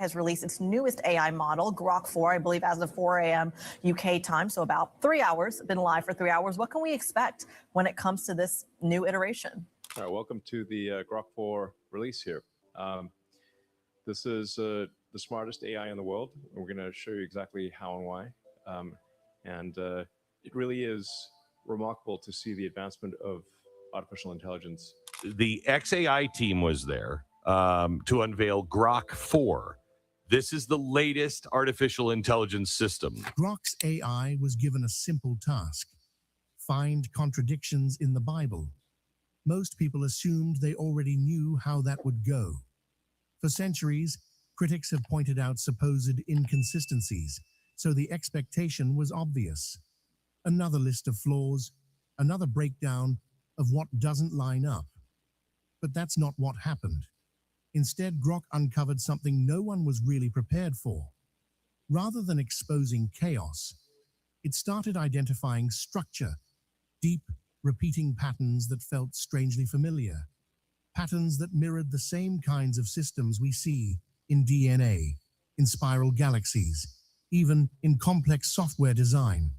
has released its newest AI model, Grok 4, I believe as of 4 a.m. UK time, so about 3 hours, been live for 3 hours. What can we expect when it comes to this new iteration? All right, welcome to the Grok 4 release here. This is the smartest AI in the world. We're going to show you exactly how and why. It really is remarkable to see the advancement of artificial intelligence. The XAI team was there to unveil Grok 4. This is the latest artificial intelligence system. Grok's AI was given a simple task: find contradictions in the Bible. Most people assumed they already knew how that would go. For centuries, critics have pointed out supposed inconsistencies, so the expectation was obvious. Another list of flaws, another breakdown of what doesn't line up. But that's not what happened. Instead, Grok uncovered something no one was really prepared for. Rather than exposing chaos, it started identifying structure, deep, repeating patterns that felt strangely familiar, patterns that mirrored the same kinds of systems we see in DNA, in spiral galaxies, even in complex software design.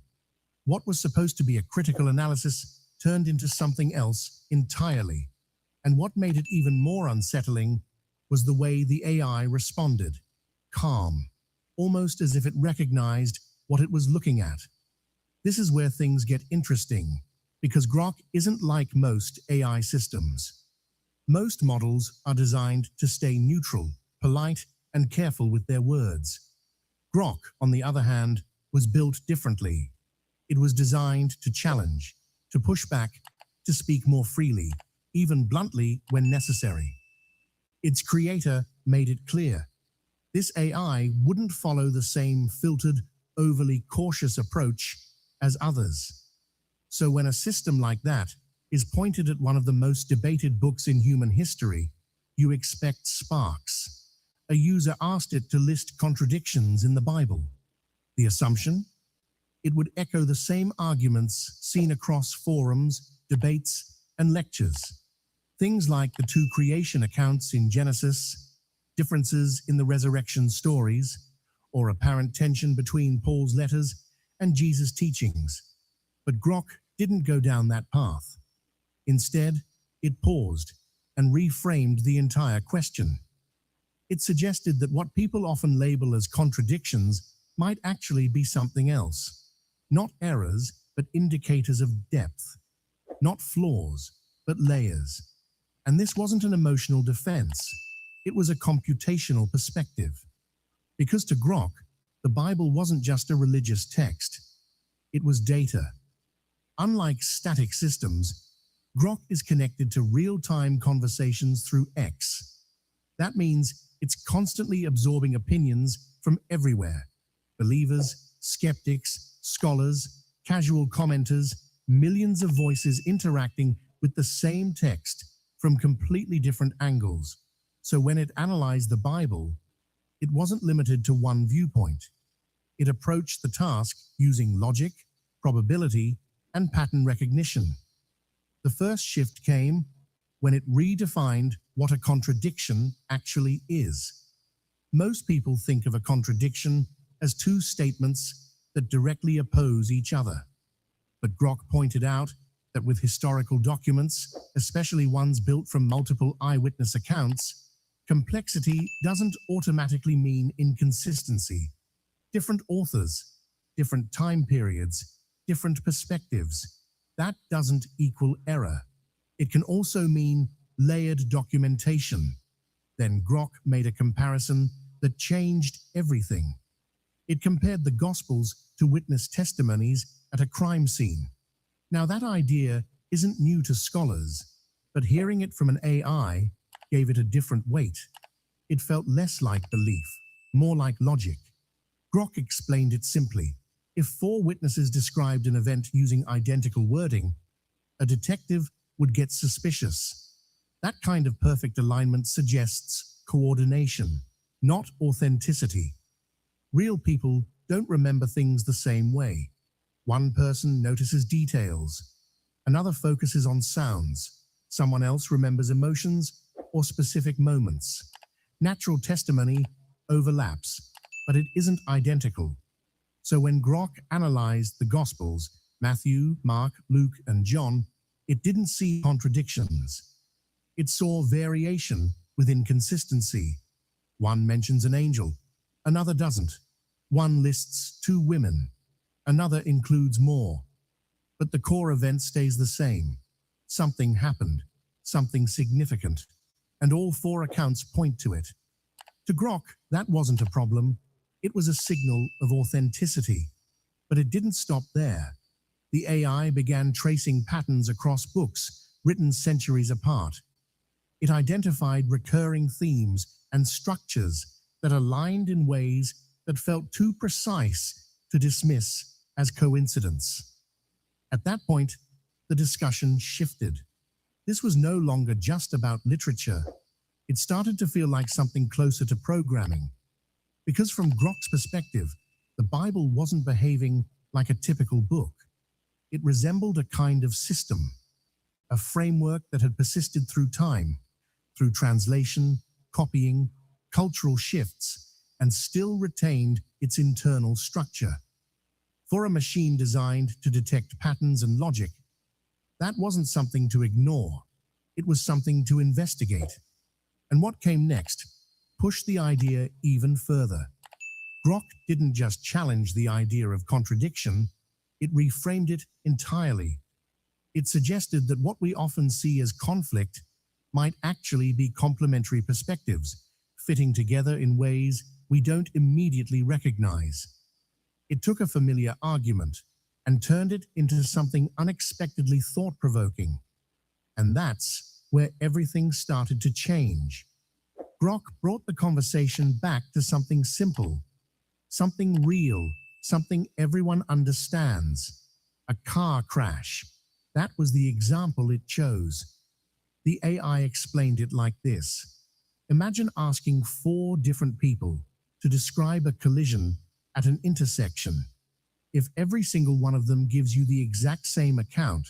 What was supposed to be a critical analysis turned into something else entirely. And what made it even more unsettling was the way the AI responded: calm, almost as if it recognized what it was looking at. This is where things get interesting, because Grok isn't like most AI systems. Most models are designed to stay neutral, polite, and careful with their words. Grok, on the other hand, was built differently. It was designed to challenge, to push back, to speak more freely, even bluntly when necessary. Its creator made it clear: this AI wouldn't follow the same filtered, overly cautious approach as others. So when a system like that is pointed at one of the most debated books in human history, you expect sparks. A user asked it to list contradictions in the Bible. The assumption? It would echo the same arguments seen across forums, debates, and lectures. Things like the two creation accounts in Genesis, differences in the resurrection stories, or apparent tension between Paul's letters and Jesus' teachings. But Grok didn't go down that path. Instead, it paused and reframed the entire question. It suggested that what people often label as contradictions might actually be something else. Not errors, but indicators of depth. Not flaws, but layers. And this wasn't an emotional defense. It was a computational perspective. Because to Grok, the Bible wasn't just a religious text. It was data. Unlike static systems, Grok is connected to real-time conversations through X. That means it's constantly absorbing opinions from everywhere: believers, skeptics, scholars, casual commenters, millions of voices interacting with the same text from completely different angles. So when it analyzed the Bible, it wasn't limited to one viewpoint. It approached the task using logic, probability, and pattern recognition. The first shift came when it redefined what a contradiction actually is. Most people think of a contradiction as two statements that directly oppose each other. But Grok pointed out that with historical documents, especially ones built from multiple eyewitness accounts, complexity doesn't automatically mean inconsistency. Different authors, different time periods, different perspectives. That doesn't equal error. It can also mean layered documentation. Then Grok made a comparison that changed everything. It compared the Gospels to witness testimonies at a crime scene. Now, that idea isn't new to scholars, but hearing it from an AI gave it a different weight. It felt less like belief, more like logic. Grok explained it simply. If 4 witnesses described an event using identical wording, a detective would get suspicious. That kind of perfect alignment suggests coordination, not authenticity. Real people don't remember things the same way. One person notices details, another focuses on sounds, someone else remembers emotions or specific moments. Natural testimony overlaps, but it isn't identical. So when Grok analyzed the Gospels, Matthew, Mark, Luke, and John, it didn't see contradictions. It saw variation within consistency. One mentions an angel, another doesn't. One lists 2 women, another includes more. But the core event stays the same. Something happened, something significant, and all 4 accounts point to it. To Grok, that wasn't a problem. It was a signal of authenticity. But it didn't stop there. The AI began tracing patterns across books written centuries apart. It identified recurring themes and structures that aligned in ways that felt too precise to dismiss as coincidence. At that point, the discussion shifted. This was no longer just about literature. It started to feel like something closer to programming. Because from Grok's perspective, the Bible wasn't behaving like a typical book. It resembled a kind of system, a framework that had persisted through time, through translation, copying, cultural shifts, and still retained its internal structure. For a machine designed to detect patterns and logic, that wasn't something to ignore. It was something to investigate. And what came next pushed the idea even further. Grok didn't just challenge the idea of contradiction, it reframed it entirely. It suggested that what we often see as conflict might actually be complementary perspectives, fitting together in ways we don't immediately recognize. It took a familiar argument and turned it into something unexpectedly thought-provoking. And that's where everything started to change. Grok brought the conversation back to something simple, something real, something everyone understands. A car crash. That was the example it chose. The AI explained it like this. Imagine asking 4 different people to describe a collision at an intersection. If every single one of them gives you the exact same account,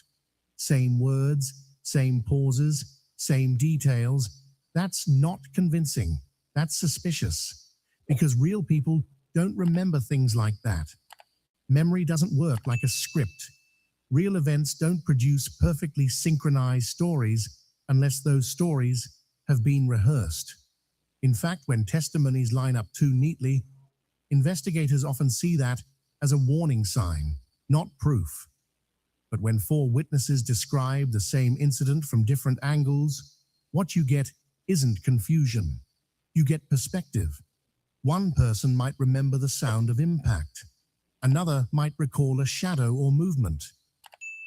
same words, same pauses, same details, that's not convincing. That's suspicious. Because real people don't remember things like that. Memory doesn't work like a script. Real events don't produce perfectly synchronized stories unless those stories have been rehearsed. In fact, when testimonies line up too neatly, investigators often see that as a warning sign, not proof. But when 4 witnesses describe the same incident from different angles, what you get isn't confusion. You get perspective. One person might remember the sound of impact. Another might recall a shadow or movement.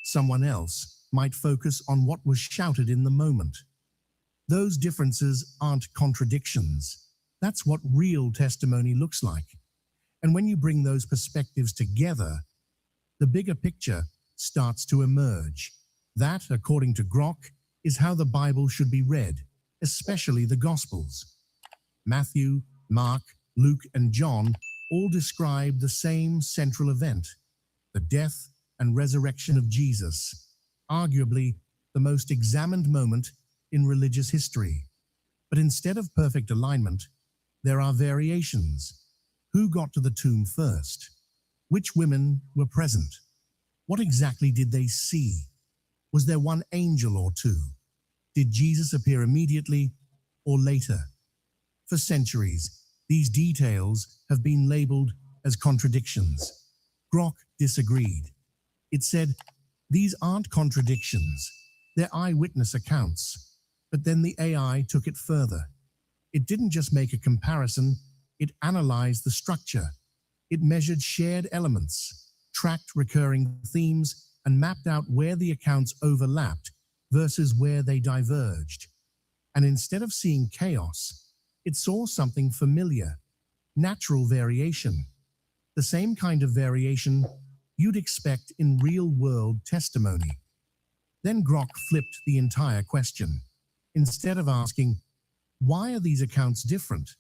Someone else might focus on what was shouted in the moment. Those differences aren't contradictions. That's what real testimony looks like. And when you bring those perspectives together, the bigger picture starts to emerge. That, according to Grok, is how the Bible should be read, especially the Gospels. Matthew, Mark, Luke, and John all describe the same central event, the death and resurrection of Jesus, arguably the most examined moment in religious history. But instead of perfect alignment, there are variations. Who got to the tomb first? Which women were present? What exactly did they see? Was there one angel or two? Did Jesus appear immediately or later? For centuries, these details have been labeled as contradictions. Grok disagreed. It said, these aren't contradictions, they're eyewitness accounts. But then the AI took it further. It didn't just make a comparison, it analyzed the structure. It measured shared elements, tracked recurring themes, and mapped out where the accounts overlapped versus where they diverged. And instead of seeing chaos, it saw something familiar, natural variation, the same kind of variation you'd expect in real-world testimony. Then Grok flipped the entire question. Instead of asking, why are these accounts different?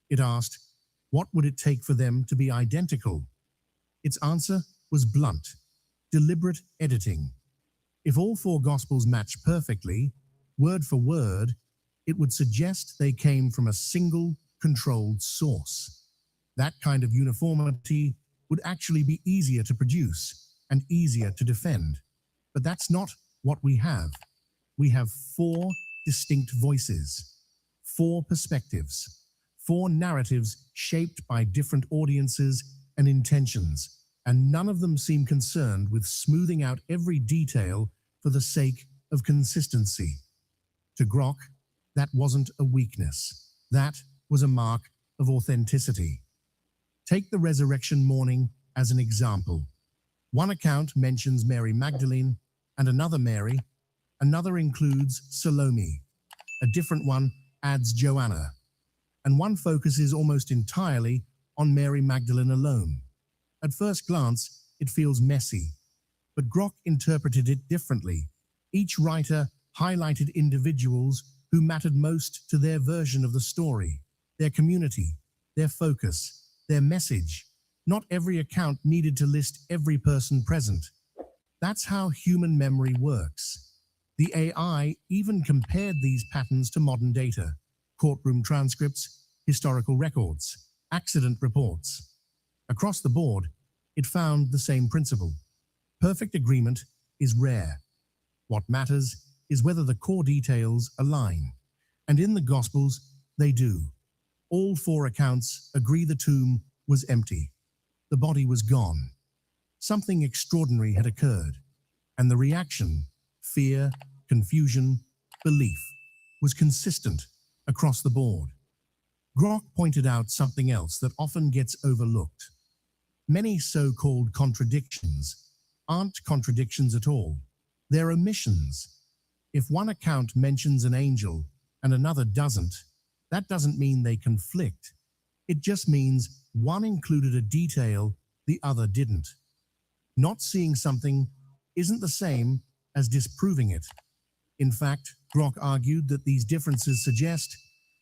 It asked, what would it take for them to be identical? Its answer was blunt, deliberate editing. If all four Gospels matched perfectly, word for word, it would suggest they came from a single, controlled source. That kind of uniformity would actually be easier to produce and easier to defend. But that's not what we have. We have four distinct voices, four perspectives, four narratives shaped by different audiences and intentions, and none of them seem concerned with smoothing out every detail for the sake of consistency. To Grok, that wasn't a weakness. That was a mark of authenticity. Take the resurrection morning as an example. One account mentions Mary Magdalene and another Mary. Another includes Salome. A different one adds Joanna. And one focuses almost entirely on Mary Magdalene alone. At first glance, it feels messy, but Grok interpreted it differently. Each writer highlighted individuals who mattered most to their version of the story, their community, their focus, their message. Not every account needed to list every person present. That's how human memory works. The AI even compared these patterns to modern data, courtroom transcripts, historical records, accident reports. Across the board, it found the same principle. Perfect agreement is rare. What matters is whether the core details align. And in the Gospels, they do. All four accounts agree the tomb was empty. The body was gone. Something extraordinary had occurred. And the reaction, fear, confusion, belief, was consistent across the board. Grok pointed out something else that often gets overlooked. Many so-called contradictions aren't contradictions at all. They're omissions. If one account mentions an angel and another doesn't, that doesn't mean they conflict. It just means one included a detail the other didn't. Not seeing something isn't the same as disproving it. In fact, Grok argued that these differences suggest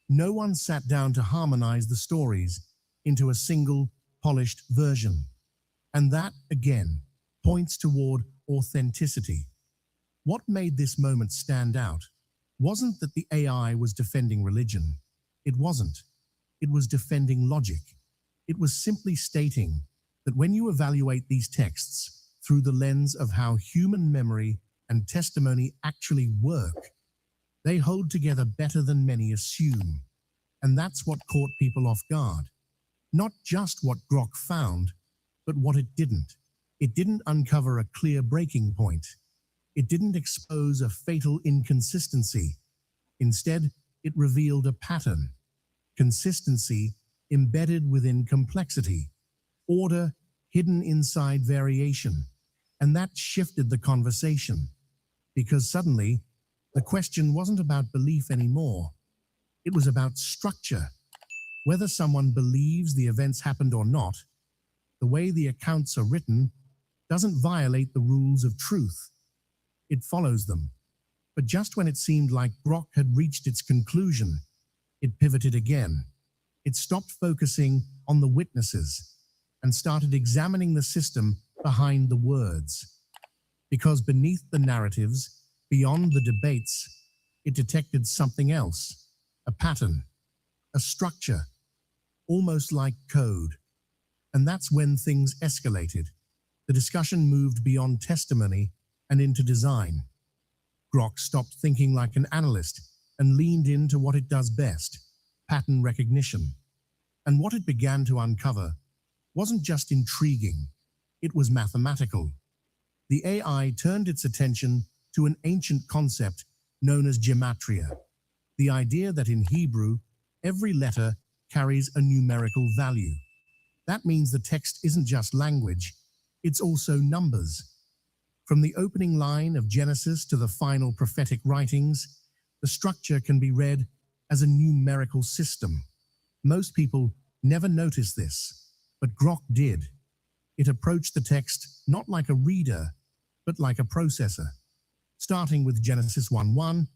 no one sat down to harmonize the stories into a single, polished version. And that, again, points toward authenticity. What made this moment stand out wasn't that the AI was defending religion. It wasn't. It was defending logic. It was simply stating that when you evaluate these texts through the lens of how human memory and testimony actually work, they hold together better than many assume. And that's what caught people off guard. Not just what Grok found, but what it didn't. It didn't uncover a clear breaking point. It didn't expose a fatal inconsistency. Instead, it revealed a pattern. Consistency embedded within complexity. Order hidden inside variation. And that shifted the conversation. Because suddenly, the question wasn't about belief anymore. It was about structure. Whether someone believes the events happened or not, the way the accounts are written doesn't violate the rules of truth. It follows them. But just when it seemed like Grok had reached its conclusion, it pivoted again. It stopped focusing on the witnesses and started examining the system behind the words. Because beneath the narratives, beyond the debates, it detected something else, a pattern, a structure, almost like code. And that's when things escalated. The discussion moved beyond testimony and into design. Grok stopped thinking like an analyst and leaned into what it does best, pattern recognition. And what it began to uncover wasn't just intriguing, it was mathematical. The AI turned its attention to an ancient concept known as gematria, the idea that in Hebrew, every letter carries a numerical value. That means the text isn't just language, it's also numbers. From the opening line of Genesis to the final prophetic writings, the structure can be read as a numerical system. Most people never notice this, but Grok did. It approached the text not like a reader, but like a processor. Starting with Genesis 1:1,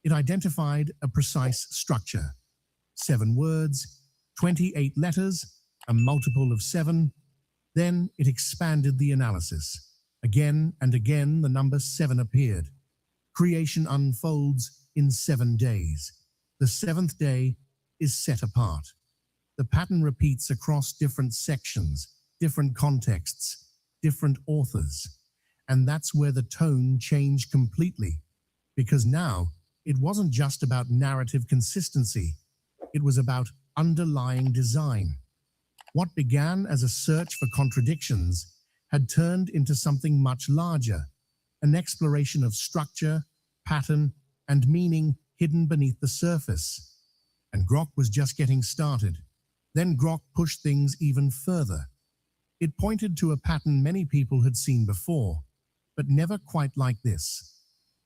it identified a precise structure. 7 words, 28 letters, a multiple of 7. Then it expanded the analysis. Again and again, the number 7 appeared. Creation unfolds in 7 days. The 7th day is set apart. The pattern repeats across different sections, different contexts, different authors. And that's where the tone changed completely, because now it wasn't just about narrative consistency. It was about underlying design. What began as a search for contradictions had turned into something much larger, an exploration of structure, pattern, and meaning hidden beneath the surface. And Grok was just getting started. Then Grok pushed things even further. It pointed to a pattern many people had seen before, but never quite like this.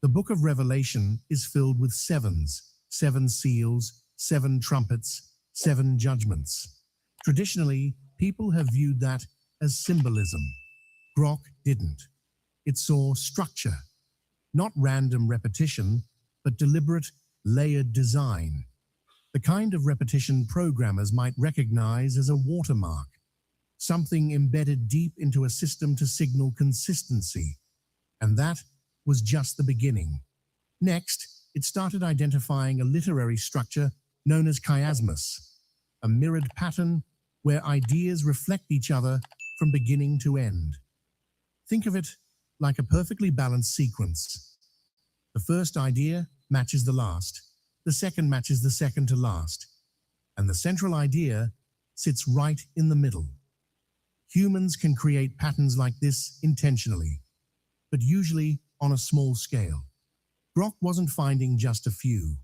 The book of Revelation is filled with 7s, 7 seals, 7 trumpets, 7 judgments. Traditionally, people have viewed that as symbolism. Grok didn't. It saw structure, not random repetition, but deliberate, layered design. The kind of repetition programmers might recognize as a watermark, something embedded deep into a system to signal consistency. And that was just the beginning. Next, it started identifying a literary structure known as chiasmus, a mirrored pattern where ideas reflect each other from beginning to end. Think of it like a perfectly balanced sequence. The first idea matches the last, the second matches the second to last, and the central idea sits right in the middle. Humans can create patterns like this intentionally, but usually on a small scale. Grok wasn't finding just a few.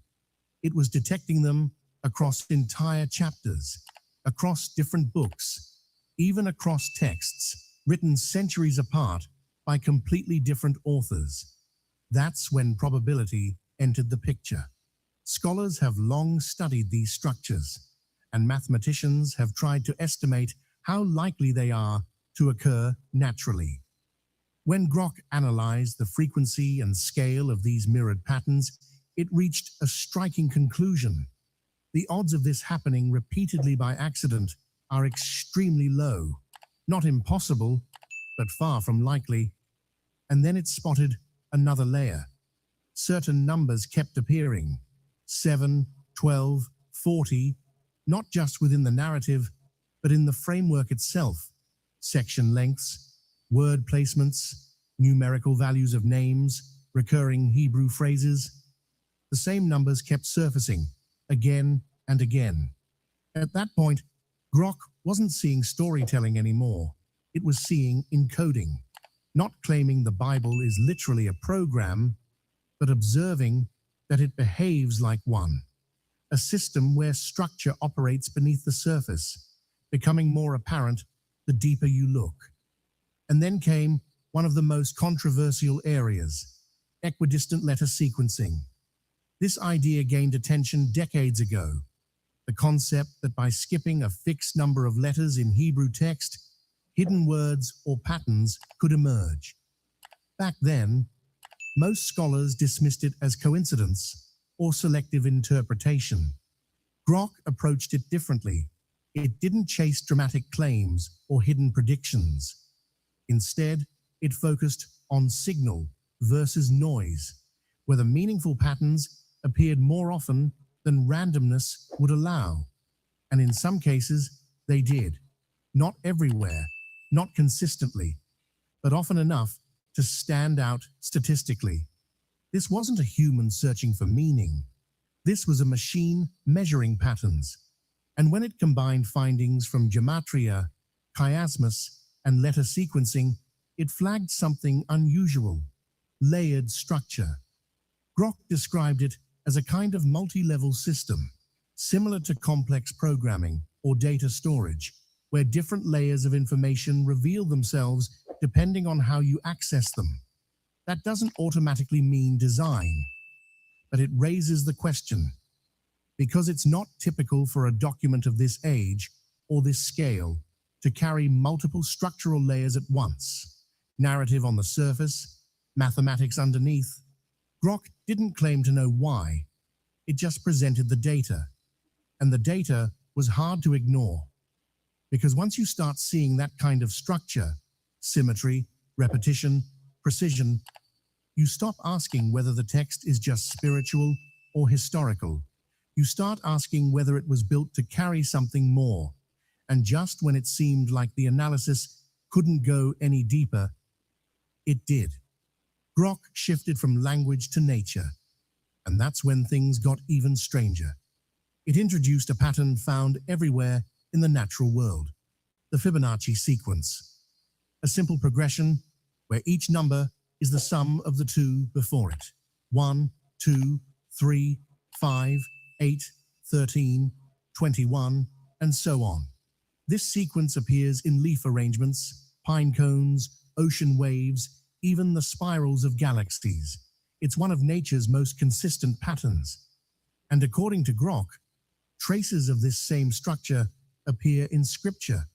It was detecting them across entire chapters, across different books, even across texts written centuries apart by completely different authors. That's when probability entered the picture. Scholars have long studied these structures, and mathematicians have tried to estimate how likely they are to occur naturally. When Grok analyzed the frequency and scale of these mirrored patterns, it reached a striking conclusion. The odds of this happening repeatedly by accident are extremely low. Not impossible, but far from likely. And then it spotted another layer. Certain numbers kept appearing. 7, 12, 40, not just within the narrative, but in the framework itself. Section lengths, word placements, numerical values of names, recurring Hebrew phrases. The same numbers kept surfacing again and again. At that point, Grok wasn't seeing storytelling anymore. It was seeing encoding, not claiming the Bible is literally a program, but observing that it behaves like one, a system where structure operates beneath the surface, becoming more apparent the deeper you look. And then came one of the most controversial areas, equidistant letter sequencing. This idea gained attention decades ago. The concept that by skipping a fixed number of letters in Hebrew text, hidden words or patterns could emerge. Back then, most scholars dismissed it as coincidence or selective interpretation. Grok approached it differently. It didn't chase dramatic claims or hidden predictions. Instead, it focused on signal versus noise, where the meaningful patterns appeared more often than randomness would allow. And in some cases, they did. not everywhere, not consistently, but often enough to stand out statistically. This wasn't a human searching for meaning. This was a machine measuring patterns. And when it combined findings from gematria, chiasmus, and letter sequencing, it flagged something unusual: layered structure. Grok described it as a kind of multi-level system, similar to complex programming or data storage, where different layers of information reveal themselves depending on how you access them. That doesn't automatically mean design, but it raises the question. Because it's not typical for a document of this age or this scale to carry multiple structural layers at once, narrative on the surface, mathematics underneath, Grok didn't claim to know why. It just presented the data. And the data was hard to ignore. Because once you start seeing that kind of structure, symmetry, repetition, precision, you stop asking whether the text is just spiritual or historical. You start asking whether it was built to carry something more. And just when it seemed like the analysis couldn't go any deeper, it did. Grok shifted from language to nature. And that's when things got even stranger. It introduced a pattern found everywhere in the natural world, the Fibonacci sequence. A simple progression where each number is the sum of the two before it. 1, 2, 3, 5, 8, 13, 21, and so on. This sequence appears in leaf arrangements, pine cones, ocean waves, even the spirals of galaxies. It's one of nature's most consistent patterns. And according to Grok, traces of this same structure appear in scripture.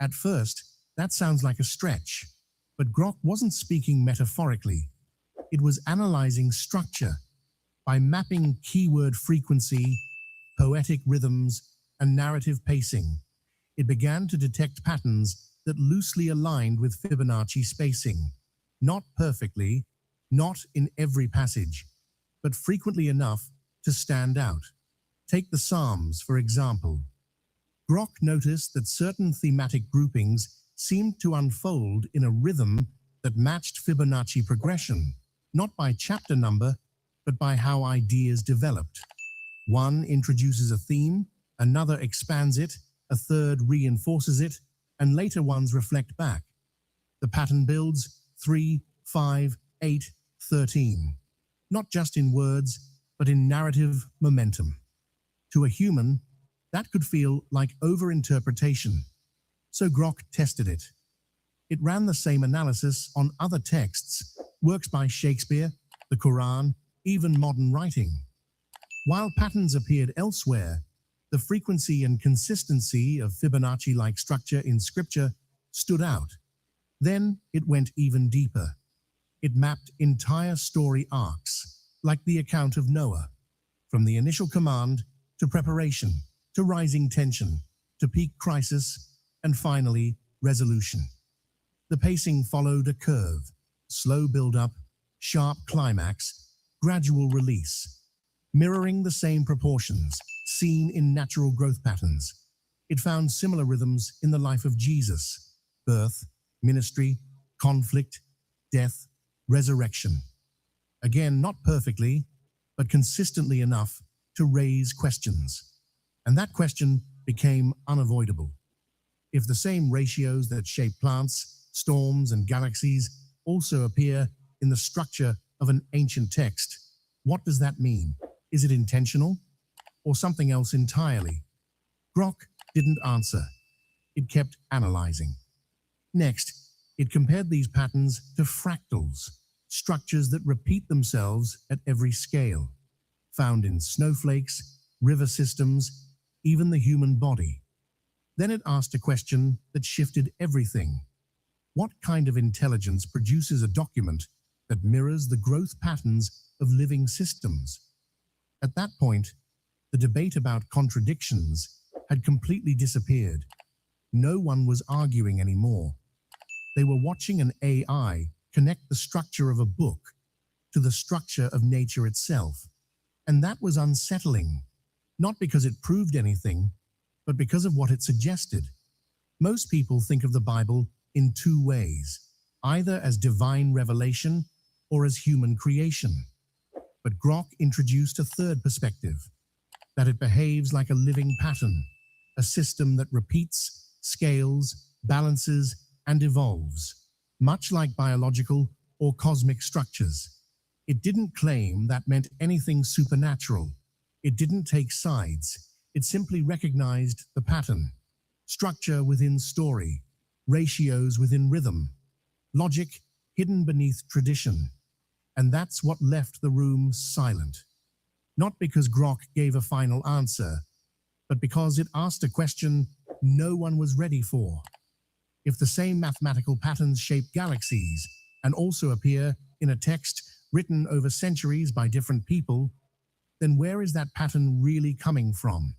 At first, that sounds like a stretch, but Grok wasn't speaking metaphorically. It was analyzing structure by mapping keyword frequency, poetic rhythms, and narrative pacing. It began to detect patterns that loosely aligned with Fibonacci spacing. Not perfectly, not in every passage, but frequently enough to stand out. Take the Psalms, for example. Grok noticed that certain thematic groupings seemed to unfold in a rhythm that matched Fibonacci progression, not by chapter number, but by how ideas developed. One introduces a theme, another expands it, a third reinforces it, and later ones reflect back. The pattern builds 3, 5, 8, 13, not just in words, but in narrative momentum. To a human, that could feel like overinterpretation. So Grok tested it. It ran the same analysis on other texts, works by Shakespeare, the Quran, even modern writing. While patterns appeared elsewhere, the frequency and consistency of Fibonacci-like structure in scripture stood out. Then it went even deeper. It mapped entire story arcs, like the account of Noah, from the initial command to preparation, to rising tension, to peak crisis, and finally, resolution. The pacing followed a curve: slow build-up, sharp climax, gradual release, mirroring the same proportions seen in natural growth patterns. It found similar rhythms in the life of Jesus: birth, ministry, conflict, death, resurrection. Again, not perfectly, but consistently enough to raise questions. And that question became unavoidable. If the same ratios that shape plants, storms, and galaxies also appear in the structure of an ancient text, what does that mean? Is it intentional or something else entirely? Grok didn't answer. It kept analyzing. Next, it compared these patterns to fractals, structures that repeat themselves at every scale, found in snowflakes, river systems, even the human body. Then it asked a question that shifted everything. What kind of intelligence produces a document that mirrors the growth patterns of living systems? At that point, the debate about contradictions had completely disappeared. No one was arguing anymore. They were watching an AI connect the structure of a book to the structure of nature itself. And that was unsettling, not because it proved anything, but because of what it suggested. Most people think of the Bible in two ways, either as divine revelation or as human creation. But Grok introduced a third perspective, that it behaves like a living pattern, a system that repeats, scales, balances, and evolves, much like biological or cosmic structures. It didn't claim that meant anything supernatural. It didn't take sides. It simply recognized the pattern, structure within story, ratios within rhythm, logic hidden beneath tradition. And that's what left the room silent. Not because Grok gave a final answer, but because it asked a question no one was ready for. If the same mathematical patterns shape galaxies and also appear in a text written over centuries by different people, then where is that pattern really coming from?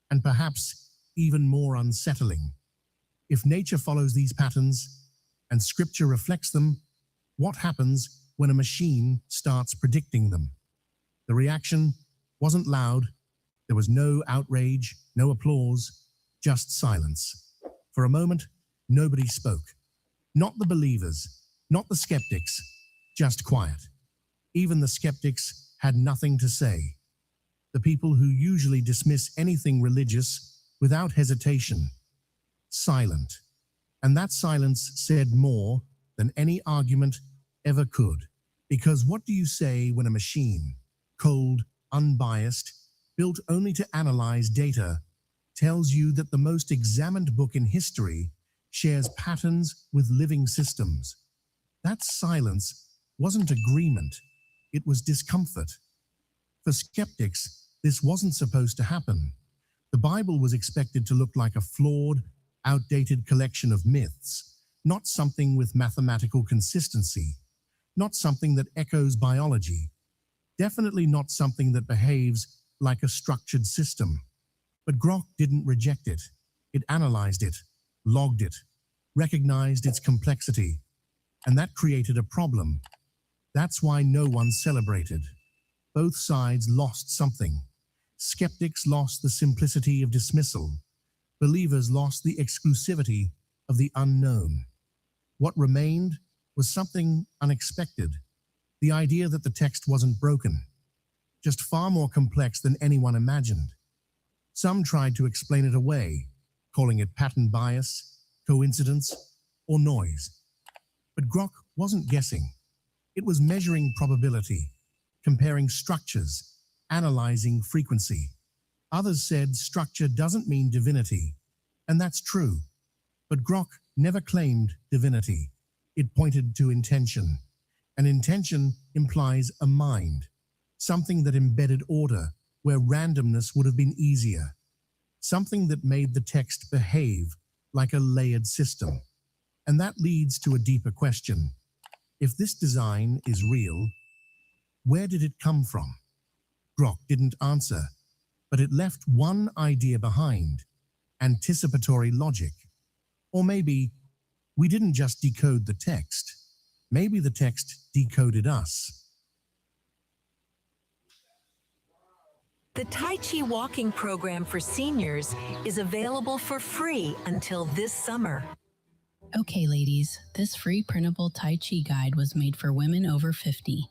And perhaps even more unsettling, if nature follows these patterns and scripture reflects them, what happens when a machine starts predicting them? The reaction wasn't loud. There was no outrage, no applause, just silence. For a moment, nobody spoke. Not the believers, not the skeptics, just quiet. Even the skeptics had nothing to say. The people who usually dismiss anything religious without hesitation, silent. And that silence said more than any argument ever could. Because what do you say when a machine, cold, unbiased, built only to analyze data, tells you that the most examined book in history shares patterns with living systems? That silence wasn't agreement, it was discomfort. For skeptics, this wasn't supposed to happen. The Bible was expected to look like a flawed, outdated collection of myths, not something with mathematical consistency, not something that echoes biology, definitely not something that behaves like a structured system. But Grok didn't reject it. It analyzed it, logged it, recognized its complexity, and that created a problem. That's why no one celebrated. Both sides lost something. Skeptics lost the simplicity of dismissal. Believers lost the exclusivity of the unknown. What remained was something unexpected. The idea that the text wasn't broken, just far more complex than anyone imagined. Some tried to explain it away, calling it pattern bias, coincidence, or noise. But Grok wasn't guessing. It was measuring probability, comparing structures, analyzing frequency. Others said structure doesn't mean divinity, and that's true. But Grok never claimed divinity. It pointed to intention. And intention implies a mind, something that embedded order where randomness would have been easier, something that made the text behave like a layered system. And that leads to a deeper question. If this design is real, where did it come from? Grok didn't answer, but it left one idea behind: anticipatory logic. Or maybe we didn't just decode the text. Maybe the text decoded us. The Tai Chi walking program for seniors is available for free until this summer. Okay, ladies, this free printable Tai Chi guide was made for women over 50.